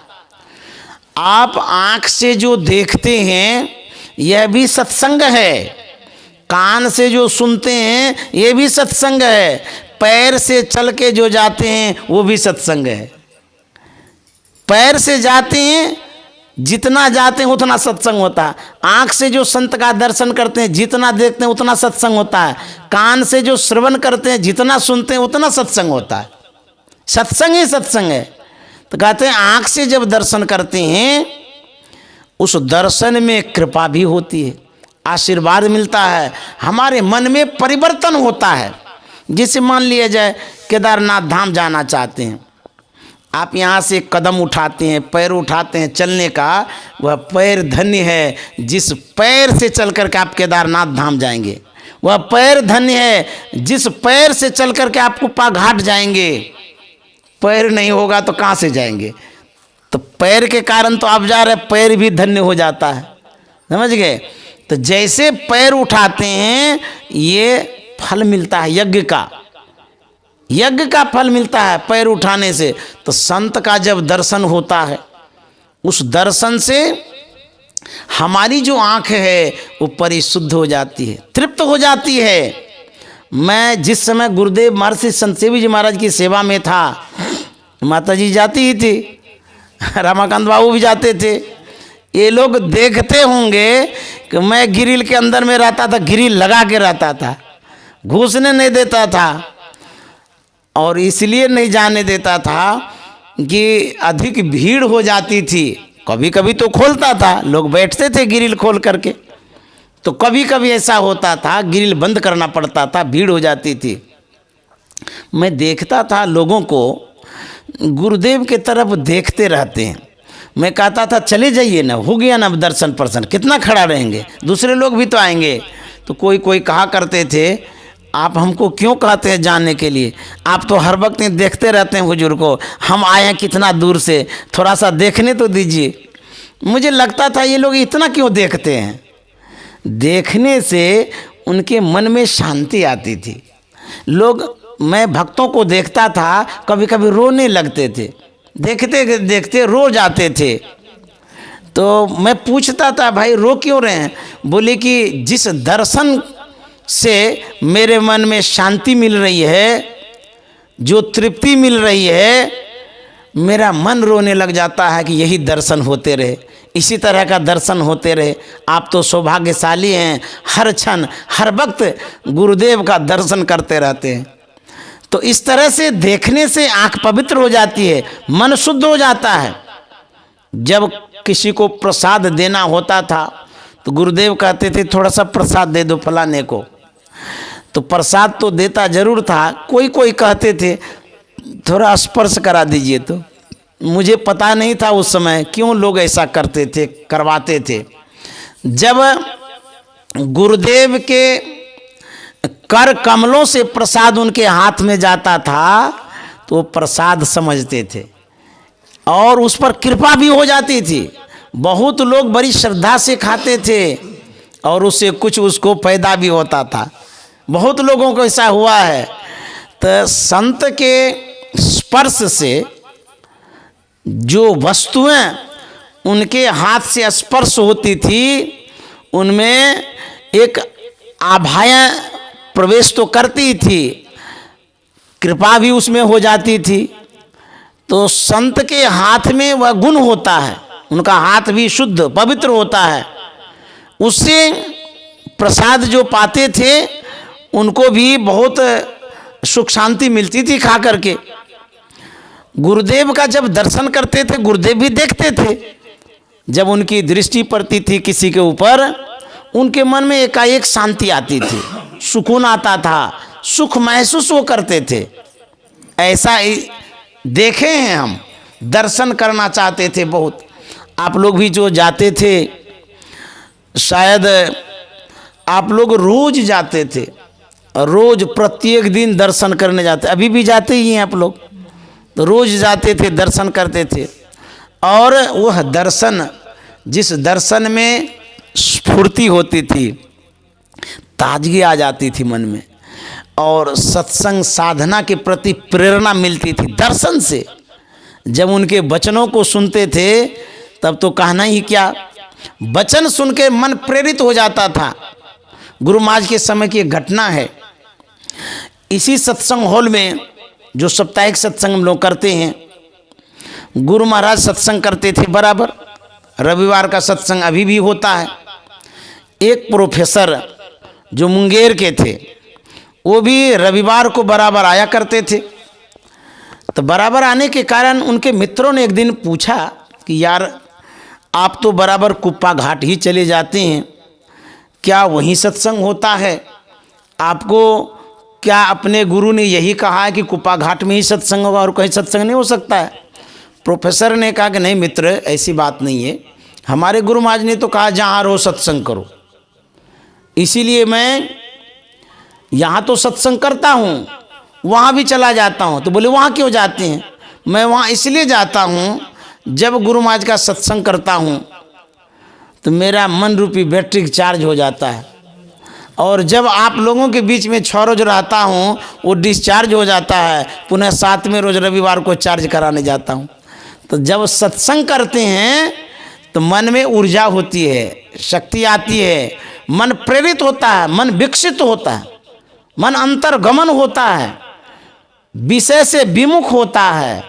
आप आँख से जो देखते हैं यह भी सत्संग है, कान से जो सुनते हैं ये भी सत्संग है, पैर से चल के जो जाते हैं वो भी सत्संग है। पैर से जाते हैं जितना जाते हैं उतना सत्संग होता है, आँख से जो संत का दर्शन करते हैं जितना देखते हैं उतना सत्संग होता है, कान से जो श्रवण करते हैं जितना सुनते हैं उतना सत्संग होता है। सत्संग ही सत्संग है। तो कहते हैं आँख से जब दर्शन करते हैं उस दर्शन में कृपा भी होती है, आशीर्वाद मिलता है, हमारे मन में परिवर्तन होता है। जैसे मान लिया जाए केदारनाथ धाम जाना चाहते हैं, आप यहाँ से कदम उठाते हैं, पैर उठाते हैं चलने का, वह पैर धन्य है जिस पैर से चल कर के आप केदारनाथ धाम जाएंगे। वह पैर धन्य है जिस पैर से चल कर के आप कुप्पा घाट जाएंगे। पैर नहीं होगा तो कहाँ से जाएंगे? तो पैर के कारण तो आप जा रहे, पैर भी धन्य हो जाता है, समझ गए। तो जैसे पैर उठाते हैं ये फल मिलता है, यज्ञ का फल मिलता है पैर उठाने से। तो संत का जब दर्शन होता है, उस दर्शन से हमारी जो आँख है वो परिशुद्ध हो जाती है, तृप्त हो जाती है। मैं जिस समय गुरुदेव महर्षि संत सेवी जी महाराज की सेवा में था, माता जी जाती ही थी, रामाकांत बाबू भी जाते थे। ये लोग देखते होंगे कि मैं ग्रिल के अंदर में रहता था, ग्रिल लगा के रहता था, घुसने नहीं देता था। और इसलिए नहीं जाने देता था कि अधिक भीड़ हो जाती थी। कभी कभी तो खोलता था, लोग बैठते थे ग्रिल खोल करके, तो कभी कभी ऐसा होता था ग्रिल बंद करना पड़ता था, भीड़ हो जाती थी। मैं देखता था लोगों को गुरुदेव के तरफ देखते रहते हैं। मैं कहता था चले जाइए ना, हो गया ना दर्शन पर्सन, कितना खड़ा रहेंगे, दूसरे लोग भी तो आएंगे। तो कोई कहा करते थे आप हमको क्यों कहते हैं जाने के लिए, आप तो हर वक्त देखते रहते हैं हुजूर को, हम आए हैं कितना दूर से, थोड़ा सा देखने तो दीजिए। मुझे लगता था ये लोग इतना क्यों देखते हैं। देखने से उनके मन में शांति आती थी। लोग, मैं भक्तों को देखता था कभी कभी रोने लगते थे, देखते देखते रो जाते थे। तो मैं पूछता था भाई रो क्यों रहे हैं? बोले कि जिस दर्शन से मेरे मन में शांति मिल रही है, जो तृप्ति मिल रही है, मेरा मन रोने लग जाता है कि यही दर्शन होते रहे, इसी तरह का दर्शन होते रहे। आप तो सौभाग्यशाली हैं, हर क्षण हर वक्त गुरुदेव का दर्शन करते रहते हैं। तो इस तरह से देखने से आँख पवित्र हो जाती है, मन शुद्ध हो जाता है। जब किसी को प्रसाद देना होता था तो गुरुदेव कहते थे थोड़ा सा प्रसाद दे दो फलाने को, तो प्रसाद तो देता जरूर था। कोई कहते थे थोड़ा स्पर्श करा दीजिए। तो मुझे पता नहीं था उस समय क्यों लोग ऐसा करते थे, करवाते थे। जब गुरुदेव के कर कमलों से प्रसाद उनके हाथ में जाता था तो वो प्रसाद समझते थे और उस पर कृपा भी हो जाती थी। बहुत लोग बड़ी श्रद्धा से खाते थे और उससे कुछ उसको फायदा भी होता था। बहुत लोगों को ऐसा हुआ है। तो संत के स्पर्श से जो वस्तुएं उनके हाथ से स्पर्श होती थी उनमें एक आभाएं प्रवेश तो करती थी, कृपा भी उसमें हो जाती थी। तो संत के हाथ में वह गुण होता है, उनका हाथ भी शुद्ध पवित्र होता है। उससे प्रसाद जो पाते थे उनको भी बहुत सुख शांति मिलती थी खा करके। गुरुदेव का जब दर्शन करते थे गुरुदेव भी देखते थे। जब उनकी दृष्टि पड़ती थी किसी के ऊपर, उनके मन में एकाएक शांति आती थी, सुकून आता था, सुख महसूस वो करते थे। ऐसा ही देखे हैं हम, दर्शन करना चाहते थे बहुत। आप लोग भी जो जाते थे, शायद आप लोग रोज जाते थे, रोज प्रत्येक दिन दर्शन करने जाते, अभी भी जाते ही हैं आप लोग, तो रोज जाते थे दर्शन करते थे। और वह दर्शन, जिस दर्शन में स्फूर्ति होती थी, ताजगी आ जाती थी मन में, और सत्संग साधना के प्रति प्रेरणा मिलती थी दर्शन से। जब उनके वचनों को सुनते थे तब तो कहना ही क्या, वचन सुन के मन प्रेरित हो जाता था। गुरु महाराज के समय की एक घटना है। इसी सत्संग हॉल में जो साप्ताहिक सत्संग हम लोग करते हैं, गुरु महाराज सत्संग करते थे बराबर। रविवार का सत्संग अभी भी होता है। एक प्रोफेसर जो मुंगेर के थे वो भी रविवार को बराबर आया करते थे। तो बराबर आने के कारण उनके मित्रों ने एक दिन पूछा कि यार आप तो बराबर कुप्पा घाट ही चले जाते हैं, क्या वहीं सत्संग होता है? आपको क्या अपने गुरु ने यही कहा है कि कुप्पा घाट में ही सत्संग होगा और कहीं सत्संग नहीं हो सकता है? प्रोफेसर ने कहा कि नहीं मित्र, ऐसी बात नहीं है, हमारे गुरु महाराज ने तो कहा जहाँ रहो सत्संग करो, इसीलिए मैं यहाँ तो सत्संग करता हूँ, वहाँ भी चला जाता हूँ। तो बोले वहाँ क्यों जाते हैं? मैं वहाँ इसलिए जाता हूँ, जब गुरु महाराज का सत्संग करता हूँ तो मेरा मन रूपी बैटरी चार्ज हो जाता है, और जब आप लोगों के बीच में 6 रोज रहता हूँ वो डिस्चार्ज हो जाता है, पुनः 7वें रोज रविवार को चार्ज कराने जाता हूँ। तो जब सत्संग करते हैं तो मन में ऊर्जा होती है, शक्ति आती है, मन प्रेरित होता है, मन विकसित होता है, मन अंतर्गमन होता है, विषय से विमुख होता है।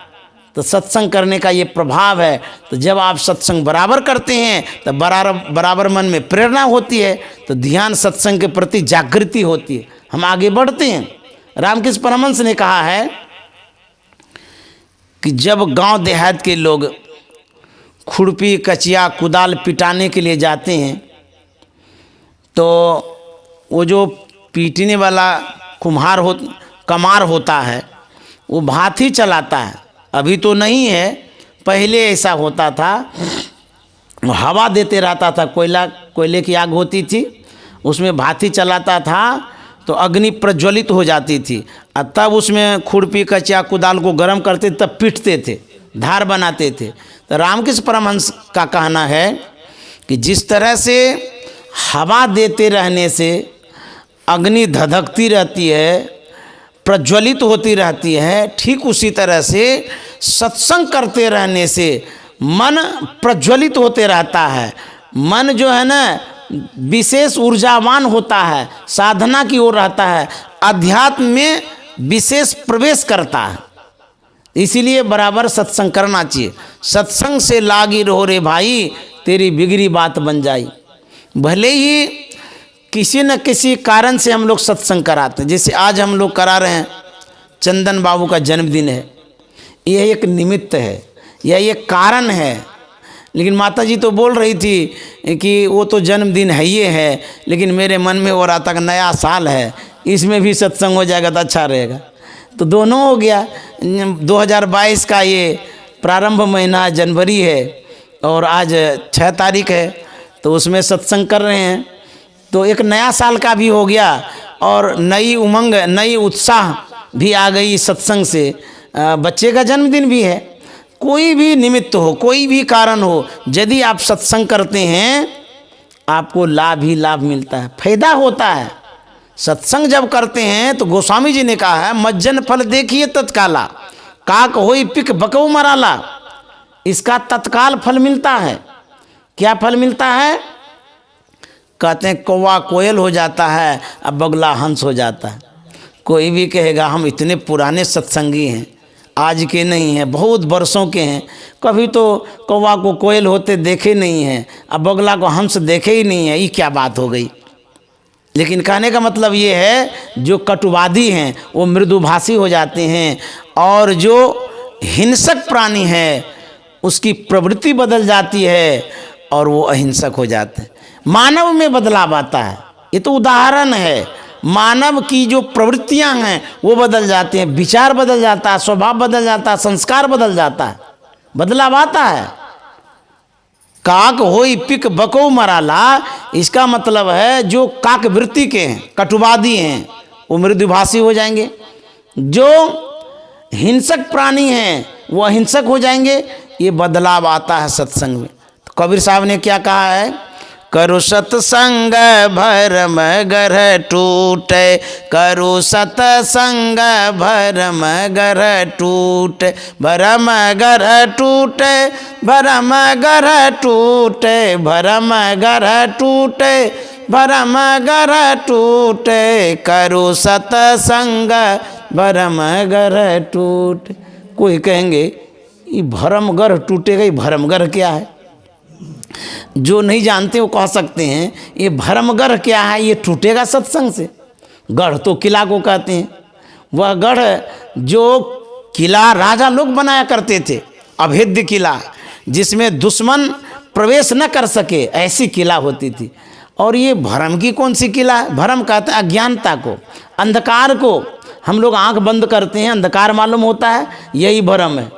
तो सत्संग करने का ये प्रभाव है। तो जब आप सत्संग बराबर करते हैं तो बराबर मन में प्रेरणा होती है, तो ध्यान सत्संग के प्रति जागृति होती है, हम आगे बढ़ते हैं। रामकृष्ण परमहंस ने कहा है कि जब गांव देहात के लोग खुरपी कचिया कुदाल पिटाने के लिए जाते हैं तो वो जो पीटने वाला कमार होता है वो भाथी चलाता है। अभी तो नहीं है, पहले ऐसा होता था, हवा देते रहता था, कोयले की आग होती थी, उसमें भाथी चलाता था तो अग्नि प्रज्वलित हो जाती थी, और तब उसमें खुरपी कचिया कुदाल को गर्म करते तब पीटते थे, धार बनाते थे। तो रामकृष्ण परमहंस का कहना है कि जिस तरह से हवा देते रहने से अग्नि धधकती रहती है, प्रज्वलित होती रहती है, ठीक उसी तरह से सत्संग करते रहने से मन प्रज्वलित होते रहता है। मन जो है ना विशेष ऊर्जावान होता है, साधना की ओर रहता है, अध्यात्म में विशेष प्रवेश करता है। इसीलिए बराबर सत्संग करना चाहिए। सत्संग से लागी रहो रे भाई, तेरी बिगड़ी बात बन जाई। भले ही किसी न किसी कारण से हम लोग सत्संग कराते हैं, जैसे आज हम लोग करा रहे हैं, चंदन बाबू का जन्मदिन है, यह एक निमित्त है, यह एक कारण है। लेकिन माता जी तो बोल रही थी कि वो तो जन्मदिन है ये है, लेकिन मेरे मन में हो रहा था कि नया साल है, इसमें भी सत्संग हो जाएगा तो अच्छा रहेगा। तो दोनों हो गया। 2022 का ये प्रारंभ महीना जनवरी है और आज 6 तारीख है, तो उसमें सत्संग कर रहे हैं। तो एक नया साल का भी हो गया और नई उमंग, नई उत्साह भी आ गई सत्संग से। बच्चे का जन्मदिन भी है। कोई भी निमित्त हो, कोई भी कारण हो, यदि आप सत्संग करते हैं आपको लाभ ही लाभ मिलता है, फायदा होता है। सत्संग जब करते हैं तो गोस्वामी जी ने कहा है, मज्जन फल देखिए तत्काला, काक होई पिक बकऊ मराला। इसका तत्काल फल मिलता है। क्या फल मिलता है? कहते हैं कौवा कोयल हो जाता है, अब बगला हंस हो जाता है। कोई भी कहेगा हम इतने पुराने सत्संगी हैं, आज के नहीं हैं, बहुत वर्षों के हैं, कभी तो कौवा को कोयल होते देखे नहीं हैं, अब बगला को हंस देखे ही नहीं है, ये क्या बात हो गई। लेकिन कहने का मतलब ये है जो कटुवादी हैं वो मृदुभाषी हो जाते हैं, और जो हिंसक प्राणी है उसकी प्रवृत्ति बदल जाती है और वो अहिंसक हो जाते हैं। मानव में बदलाव आता है, ये तो उदाहरण है। मानव की जो प्रवृत्तियां हैं वो बदल जाती हैं, विचार बदल जाता है, स्वभाव बदल जाता है, संस्कार बदल जाता है, बदलाव आता है। काक होई पिक बको मराला, इसका मतलब है जो काक वृत्ति के हैं, कटुवादी हैं, वो मृदुभाषी हो जाएंगे। जो हिंसक प्राणी हैं वो अहिंसक हो जाएंगे। ये बदलाव आता है सत्संग में। तो कबीर साहब ने क्या कहा है? करो सत्संग भरम घर टूटे, करो सत्संग भरम घर टूटे, भरम घर टूटे, भरम घर टूटे, भरम घर टूटे, भरम घर टूटे, करो सत्संग भरम घर टूटे। कोई कहेंगे ये भरम घर टूटेगा, ये भरम घर क्या है? जो नहीं जानते वो कह सकते हैं ये भरमगढ़ क्या है, ये टूटेगा सत्संग से। गढ़ तो किला को कहते हैं। वह गढ़ जो किला राजा लोग बनाया करते थे, अभेद्य किला, जिसमें दुश्मन प्रवेश न कर सके, ऐसी किला होती थी। और ये भरम की कौन सी किला है? भरम कहते हैं अज्ञानता को, अंधकार को। हम लोग आंख बंद करते हैं, अंधकार मालूम होता है, यही भरम है।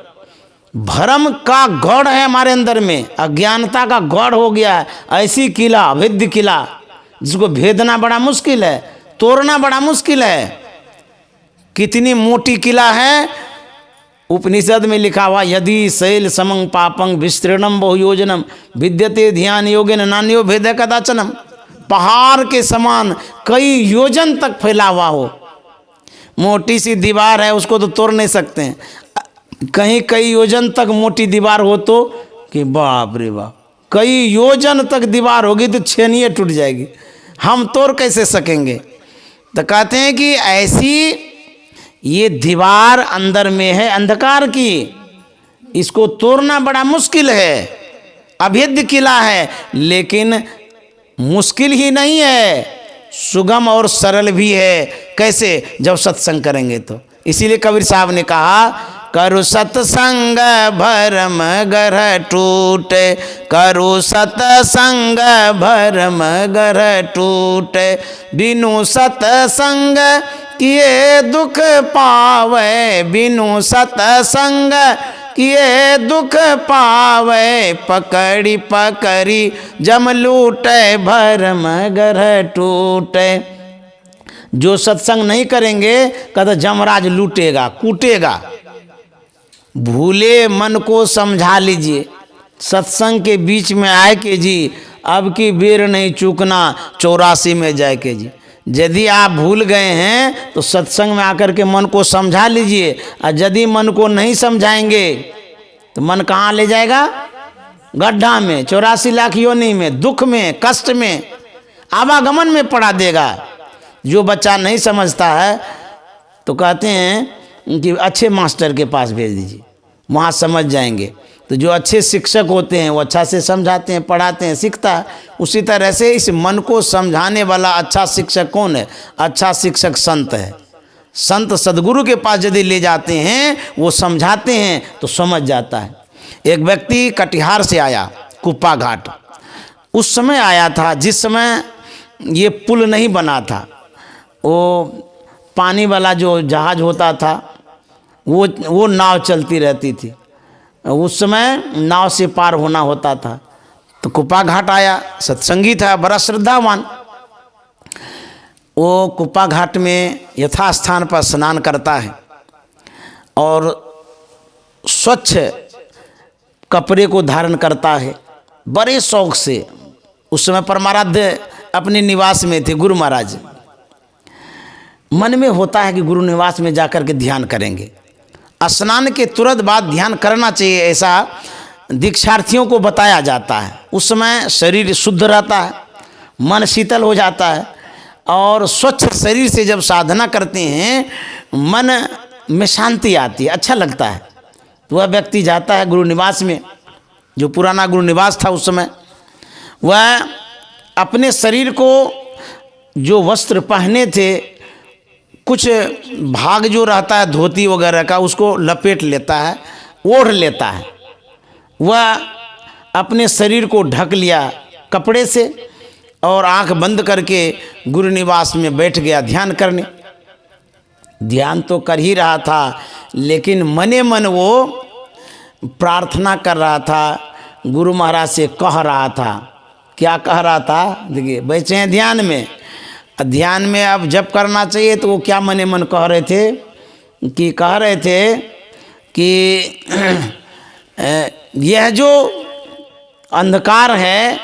भ्रम का गढ़ है हमारे अंदर में, अज्ञानता का गढ़ हो गया है। ऐसी किला, अभेद्य किला, जिसको भेदना बड़ा मुश्किल है, तोड़ना बड़ा मुश्किल है। कितनी मोटी किला है। उपनिषद में लिखा हुआ, यदि शैल समंग पापंग विस्तीर्णम बहुयोजनम विद्यते ध्यान योगेन नान्यो भेद कदाचनम। पहाड़ के समान कई योजन तक फैला हुआ हो, मोटी सी दीवार है, उसको तो तोड़ नहीं सकते हैं। कहीं कई योजन तक मोटी दीवार हो तो कि बाप रे बाप, कई योजन तक दीवार होगी तो छेनिए टूट जाएगी, हम तोड़ कैसे सकेंगे। तो कहते हैं कि ऐसी ये दीवार अंदर में है अंधकार की, इसको तोड़ना बड़ा मुश्किल है। अभेद्य किला है, लेकिन मुश्किल ही नहीं है, सुगम और सरल भी है। कैसे? जब सत्संग करेंगे तो। इसीलिए कबीर साहब ने कहा, करु सत्संग भरम ग्रह टूटे, करु सत्संग भरम ग्रह टूटे, बिनु सत्संग किए दुख पावे, बिनु सत्संग किए दुख पावे, पकड़ी पकड़ी जम लूटे भरम ग्रह टूटे। जो सत्संग नहीं करेंगे कहते जमराज लूटेगा, कूटेगा। भूले मन को समझा लीजिए, सत्संग के बीच में आए के जी अब की बेर नहीं चूकना, 84 में जाए के जी। यदि आप भूल गए हैं तो सत्संग में आकर के मन को समझा लीजिए, और यदि मन को नहीं समझाएंगे तो मन कहाँ ले जाएगा? गड्ढा में, 84 लाख योनि में, दुख में, कष्ट में, आवागमन में पड़ा देगा। जो बच्चा नहीं समझता है तो कहते हैं कि अच्छे मास्टर के पास भेज दीजिए, वहाँ समझ जाएंगे। तो जो अच्छे शिक्षक होते हैं वो अच्छा से समझाते हैं, पढ़ाते हैं, सीखता है। उसी तरह से इस मन को समझाने वाला अच्छा शिक्षक कौन है? अच्छा शिक्षक संत है। संत सदगुरु के पास यदि ले जाते हैं, वो समझाते हैं तो समझ जाता है। एक व्यक्ति कटिहार से आया, कुप्पा घाट उस समय आया था जिस समय ये पुल नहीं बना था। वो पानी वाला जो जहाज होता था वो नाव चलती रहती थी, उस समय नाव से पार होना होता था। तो कुप्पा घाट आया, सत्संगी था, बड़ा श्रद्धावान। वो कुप्पा घाट में यथास्थान पर स्नान करता है और स्वच्छ कपड़े को धारण करता है बड़े शौक से। उस समय परमाराध्य अपने निवास में थे, गुरु महाराज। मन में होता है कि गुरु निवास में जाकर के ध्यान करेंगे, स्नान के तुरंत बाद ध्यान करना चाहिए, ऐसा दीक्षार्थियों को बताया जाता है। उस समय शरीर शुद्ध रहता है, मन शीतल हो जाता है, और स्वच्छ शरीर से जब साधना करते हैं मन में शांति आती है, अच्छा लगता है। तो वह व्यक्ति जाता है गुरु निवास में, जो पुराना गुरु निवास था उस समय। वह अपने शरीर को जो वस्त्र पहने थे, कुछ भाग जो रहता है धोती वगैरह का, उसको लपेट लेता है, ओढ़ लेता है। वह अपने शरीर को ढक लिया कपड़े से और आंख बंद करके गुरु निवास में बैठ गया ध्यान करने। ध्यान तो कर ही रहा था, लेकिन मने मन वो प्रार्थना कर रहा था, गुरु महाराज से कह रहा था। क्या कह रहा था? देखिए, बैठे हैं ध्यान में, ध्यान में अब जब करना चाहिए तो वो क्या मने मन कह रहे थे कि यह जो अंधकार है,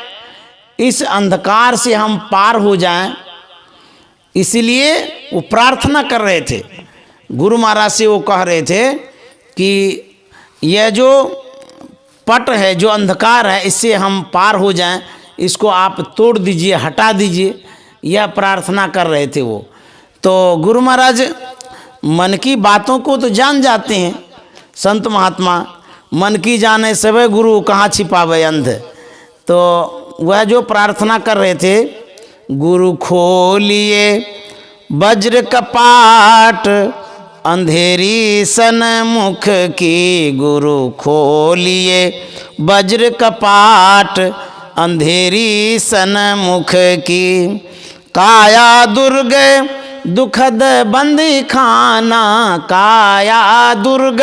इस अंधकार से हम पार हो जाएं, इसलिए वो प्रार्थना कर रहे थे। गुरु महाराज से वो कह रहे थे कि यह जो पट है, जो अंधकार है, इससे हम पार हो जाएं, इसको आप तोड़ दीजिए, हटा दीजिए, यह प्रार्थना कर रहे थे वो। तो गुरु महाराज मन की बातों को तो जान जाते हैं, संत महात्मा मन की जाने सबे गुरु कहाँ छिपावे अंध। तो वह जो प्रार्थना कर रहे थे, गुरु खोलिए वज्र कपाट अंधेरी सन मुख की, गुरु खोलिए वज्र कपाट अंधेरी सन मुख की, काया दुर्ग दुखद बंदी खाना, काया दुर्ग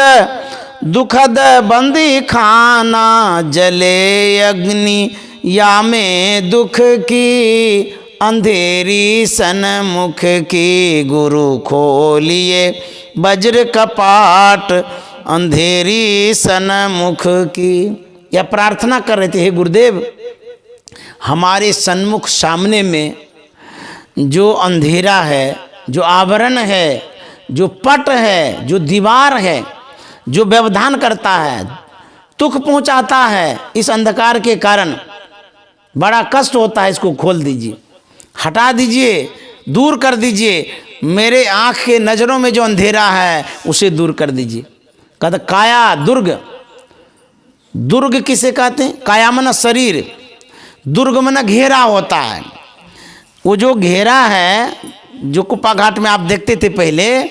दुखद बंदी खाना, जले अग्नि या में दुख की, अंधेरी सन्मुख की, गुरु खोलिए वज्र कपाट, अंधेरी सन्मुख की। यह प्रार्थना कर रहे थे, हे गुरुदेव हमारे सन्मुख सामने में जो अंधेरा है, जो आवरण है, जो पट है, जो दीवार है, जो व्यवधान करता है, दुख पहुंचाता है, इस अंधकार के कारण बड़ा कष्ट होता है, इसको खोल दीजिए, हटा दीजिए, दूर कर दीजिए। मेरे आँख के नज़रों में जो अंधेरा है उसे दूर कर दीजिए। कहते काया दुर्ग, दुर्ग किसे कहते हैं? काया मन शरीर, दुर्ग मन घेरा होता है। वो जो घेरा है, जो कुप्पा घाट में आप देखते थे पहले,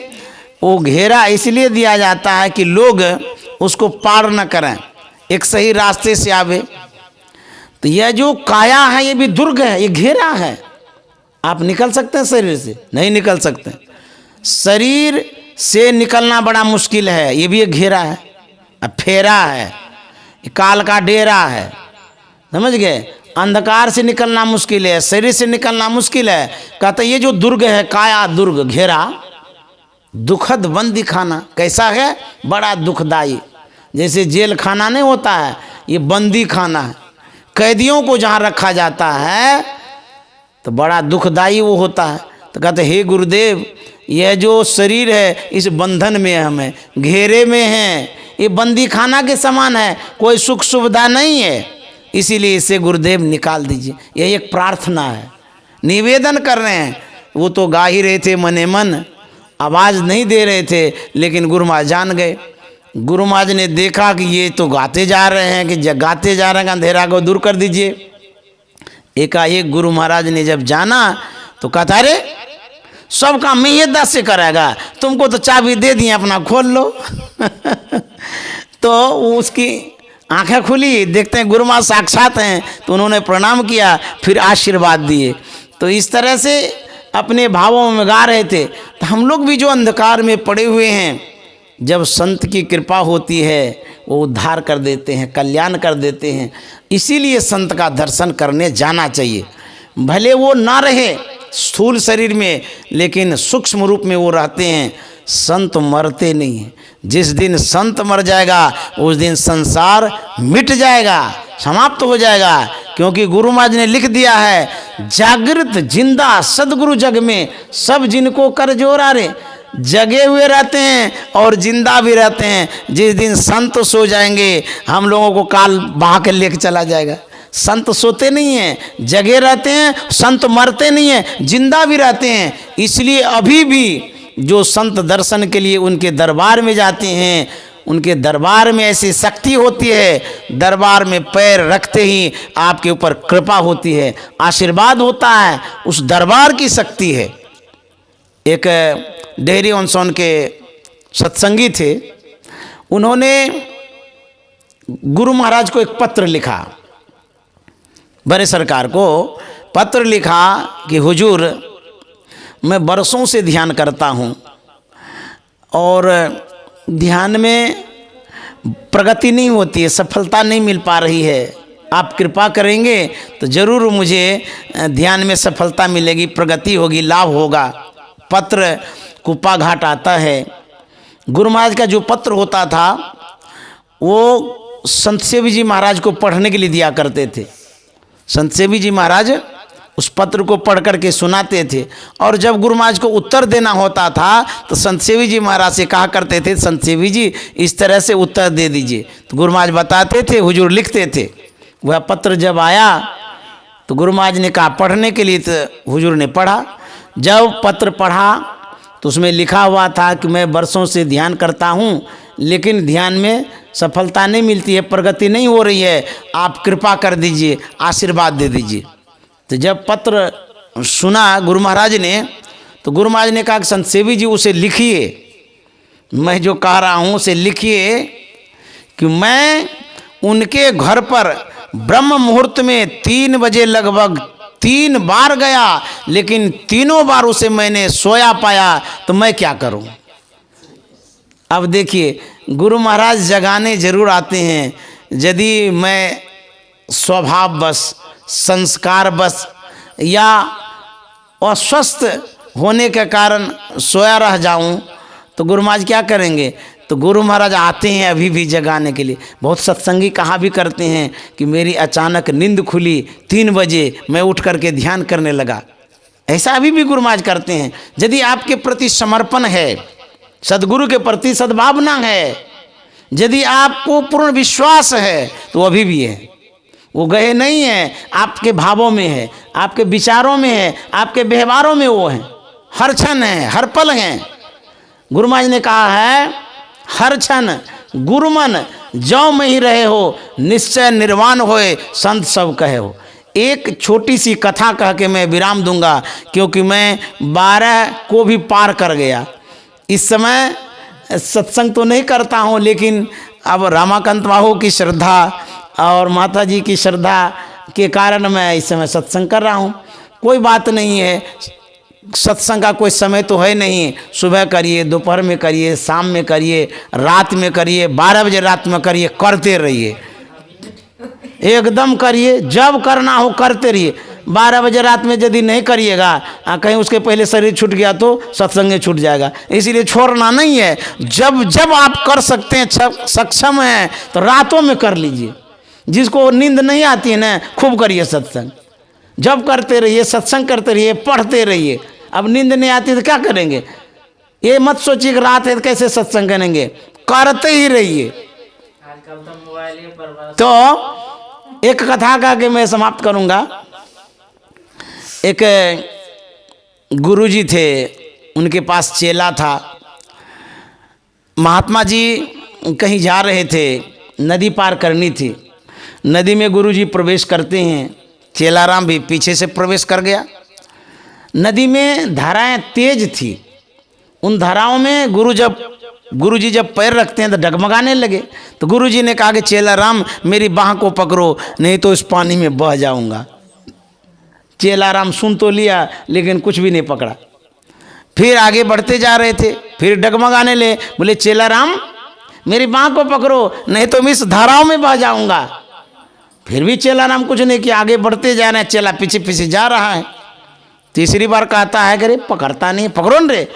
वो घेरा इसलिए दिया जाता है कि लोग उसको पार न करें, एक सही रास्ते से आवे। तो यह जो काया है ये भी दुर्ग है, ये घेरा है। आप निकल सकते हैं शरीर से? नहीं निकल सकते। शरीर से निकलना बड़ा मुश्किल है, ये भी एक घेरा है, अब फेरा है, काल का डेरा है, समझ गए। अंधकार से निकलना मुश्किल है, शरीर से निकलना मुश्किल है। कहते ये जो दुर्ग है, काया दुर्ग घेरा, दुखद बंदी खाना, कैसा है? बड़ा दुखदाई। जैसे जेल खाना नहीं होता है, ये बंदी खाना है, कैदियों को जहाँ रखा जाता है तो बड़ा दुखदाई वो होता है। तो कहते हे गुरुदेव यह जो शरीर है इस बंधन में हमें घेरे में है, ये बंदी खाना के समान है, कोई सुख सुविधा नहीं है, इसीलिए इसे गुरुदेव निकाल दीजिए। यह एक प्रार्थना है, निवेदन कर रहे हैं। वो तो गा ही रहे थे मने मन, आवाज़ नहीं दे रहे थे, लेकिन गुरु महाराज जान गए। गुरु महाराज ने देखा कि ये तो गाते जा रहे हैं, कि गाते जा रहे हैं, अंधेरा को दूर कर दीजिए। एकाएक गुरु महाराज ने जब जाना तो कहता अरे सब काम मैं ये 10 से कराएगा, तुमको तो चाबी दे दी, अपना खोल लो। तो उसकी आंखें खुली, देखते हैं गुरु महाराज साक्षात हैं, तो उन्होंने प्रणाम किया, फिर आशीर्वाद दिए। तो इस तरह से अपने भावों में गा रहे थे। तो हम लोग भी जो अंधकार में पड़े हुए हैं, जब संत की कृपा होती है वो उद्धार कर देते हैं, कल्याण कर देते हैं। इसीलिए संत का दर्शन करने जाना चाहिए। भले वो ना रहे स्थूल शरीर में, लेकिन सूक्ष्म रूप में वो रहते हैं। संत मरते नहीं हैं। जिस दिन संत मर जाएगा उस दिन संसार मिट जाएगा, समाप्त हो जाएगा। क्योंकि गुरु महाराज ने लिख दिया है, जागृत जिंदा सदगुरु जग में सब जिनको कर जोरा रे। जगे हुए रहते हैं और जिंदा भी रहते हैं। जिस दिन संत सो जाएंगे हम लोगों को काल बहा के लेके चला जाएगा। संत सोते नहीं हैं, जगे रहते हैं, संत मरते नहीं हैं, जिंदा भी रहते हैं। इसलिए अभी भी जो संत दर्शन के लिए उनके दरबार में जाते हैं, उनके दरबार में ऐसी शक्ति होती है, दरबार में पैर रखते ही आपके ऊपर कृपा होती है, आशीर्वाद होता है, उस दरबार की शक्ति है। एक डेहरी ऑनसोन के सत्संगी थे, उन्होंने गुरु महाराज को एक पत्र लिखा, बड़े सरकार को पत्र लिखा कि हुजूर मैं बरसों से ध्यान करता हूँ और ध्यान में प्रगति नहीं होती है, सफलता नहीं मिल पा रही है। आप कृपा करेंगे तो ज़रूर मुझे ध्यान में सफलता मिलेगी, प्रगति होगी, लाभ होगा। पत्र कुप्पा घाट आता है। गुरु महाराज का जो पत्र होता था वो संत सेवी जी महाराज को पढ़ने के लिए दिया करते थे। संत सेवी जी महाराज उस पत्र को पढ़ करके सुनाते थे, और जब गुरु महाराज को उत्तर देना होता था तो संत सेवी जी महाराज से कहा करते थे, संत सेवी जी इस तरह से उत्तर दे दीजिए। तो गुरु महाराज बताते थे, हुजूर लिखते थे। वह पत्र जब आया तो गुरु महाराज ने कहा पढ़ने के लिए, तो हुजूर ने पढ़ा। जब पत्र पढ़ा तो उसमें लिखा हुआ था कि मैं बरसों से ध्यान करता हूँ, लेकिन ध्यान में सफलता नहीं मिलती है, प्रगति नहीं हो रही है, आप कृपा कर दीजिए, आशीर्वाद दे दीजिए। तो जब पत्र सुना गुरु महाराज ने, तो गुरु महाराज ने कहा कि संत सेवी जी उसे लिखिए, मैं जो कह रहा हूँ उसे लिखिए कि मैं उनके घर पर ब्रह्म मुहूर्त में 3 बजे लगभग 3 बार गया, लेकिन तीनों बार उसे मैंने सोया पाया, तो मैं क्या करूं। अब देखिए, गुरु महाराज जगाने जरूर आते हैं। यदि मैं स्वभाव बस, संस्कार बस या अस्वस्थ होने के कारण सोया रह जाऊं तो गुरु महाराज क्या करेंगे? तो गुरु महाराज आते हैं अभी भी जगाने के लिए। बहुत सत्संगी कहा भी करते हैं कि मेरी अचानक नींद खुली, 3 बजे मैं उठ करके ध्यान करने लगा। ऐसा अभी भी गुरु महाराज करते हैं। यदि आपके प्रति समर्पण है, सदगुरु के प्रति सद्भावना है, यदि आपको पूर्ण विश्वास है, तो अभी भी है। वो गए नहीं है, आपके भावों में है, आपके विचारों में है, आपके व्यवहारों में वो है। हर क्षण है, हर पल हैं। गुरु महाराज ने कहा है, हर क्षण गुरुमन जौ में ही रहे हो, निश्चय निर्वाण होए संत सब कहे हो। एक छोटी सी कथा कह के मैं विराम दूंगा, क्योंकि मैं 12 को भी पार कर गया। इस समय सत्संग तो नहीं करता हूँ, लेकिन अब रामाकांत बाबू की श्रद्धा और माता जी की श्रद्धा के कारण मैं इस समय सत्संग कर रहा हूँ। कोई बात नहीं है, सत्संग का कोई समय तो है नहीं। सुबह करिए, दोपहर में करिए, शाम में करिए, रात में करिए, 12 बजे रात में करिए, करते रहिए, एकदम करिए। जब करना हो करते रहिए। 12 बजे रात में यदि नहीं करिएगा, कहीं उसके पहले शरीर छूट गया तो सत्संग छूट जाएगा। इसीलिए छोड़ना नहीं है। जब जब आप कर सकते हैं, सक्षम हैं, तो रातों में कर लीजिए। जिसको नींद नहीं आती है ना, खूब करिए सत्संग। जब करते रहिए, सत्संग करते रहिए, पढ़ते रहिए। अब नींद नहीं आती तो क्या करेंगे? ये मत सोचिए कि रात है तो कैसे सत्संग करेंगे, करते ही रहिए। आजकल तो मोबाइल पर तो एक कथा का के मैं समाप्त करूंगा। एक गुरुजी थे, उनके पास चेला था। महात्मा जी कहीं जा रहे थे, नदी पार करनी थी। नदी में गुरुजी प्रवेश करते हैं, चेलाराम भी पीछे से प्रवेश कर गया। नदी में धाराएं तेज थी। उन धाराओं में गुरुजी जब पैर रखते हैं तो डगमगाने लगे। तो गुरुजी ने कहा कि चेलाराम मेरी बाह को पकड़ो, नहीं तो इस पानी में बह जाऊंगा। चेलाराम सुन तो लिया, लेकिन कुछ भी नहीं पकड़ा। फिर आगे बढ़ते जा रहे थे, फिर डगमगाने ले, बोले चेलाराम मेरी बाह को पकड़ो, नहीं तो मैं इस धाराओं में बह जाऊंगा। फिर भी चेलाराम कुछ नहीं किया, आगे बढ़ते जा रहे हैं। चेला पीछे पीछे जा रहा है। तीसरी बार कहता है कि अरे पकड़ता नहीं, पकड़ो न रे,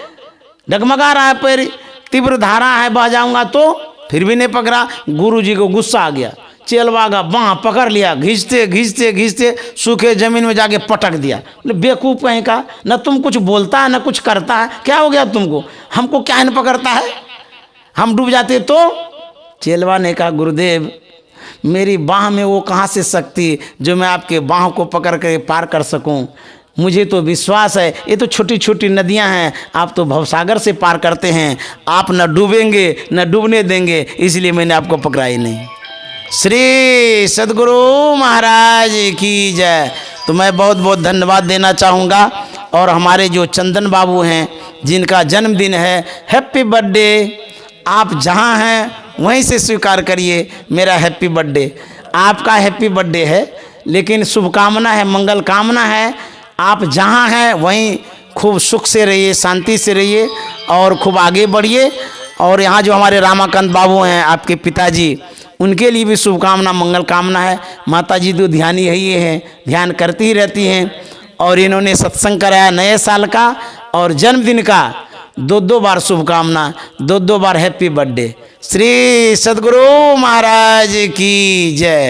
डगमगा रहा है पैर, तीव्र धारा है, बह जाऊंगा। तो फिर भी नहीं पकड़ा। गुरुजी को गुस्सा आ गया। चेलवागा बाँह पकड़ लिया, घिंचते घिंचते घिंचते सूखे जमीन में जाके पटक दिया। बोले बेवकूफ़ कहीं का, न तुम कुछ बोलता है न कुछ करता है, क्या हो गया तुमको? हमको क्या नहीं पकड़ता है, हम डूब जाते तो? चेलवा ने कहा गुरुदेव मेरी बाँह में वो कहाँ से शक्ति जो मैं आपके बाँह को पकड़ कर पार कर सकूं? मुझे तो विश्वास है, ये तो छोटी छोटी नदियां हैं, आप तो भवसागर से पार करते हैं, आप न डूबेंगे न डूबने देंगे, इसलिए मैंने आपको पकड़ा ही नहीं। श्री सद्गुरु महाराज की जय। तो मैं बहुत बहुत धन्यवाद देना चाहूँगा। और हमारे जो चंदन बाबू हैं, जिनका जन्मदिन है, हैप्पी बर्थडे। आप जहाँ हैं वहीं से स्वीकार करिए मेरा हैप्पी बर्थडे। आपका हैप्पी बर्थडे है, लेकिन शुभकामना है, मंगल कामना है। आप जहाँ हैं वहीं खूब सुख से रहिए, शांति से रहिए और खूब आगे बढ़िए। और यहाँ जो हमारे रामाकांत बाबू हैं, आपके पिताजी, उनके लिए भी शुभकामना, मंगल कामना है। माता जी तो ध्यानी है, ये हैं, ध्यान करती ही रहती हैं। और इन्होंने सत्संग कराया नए साल का और जन्मदिन का 2 बार शुभकामना, 2 बार हैप्पी बर्थडे। श्री सद्गुरु महाराज की जय।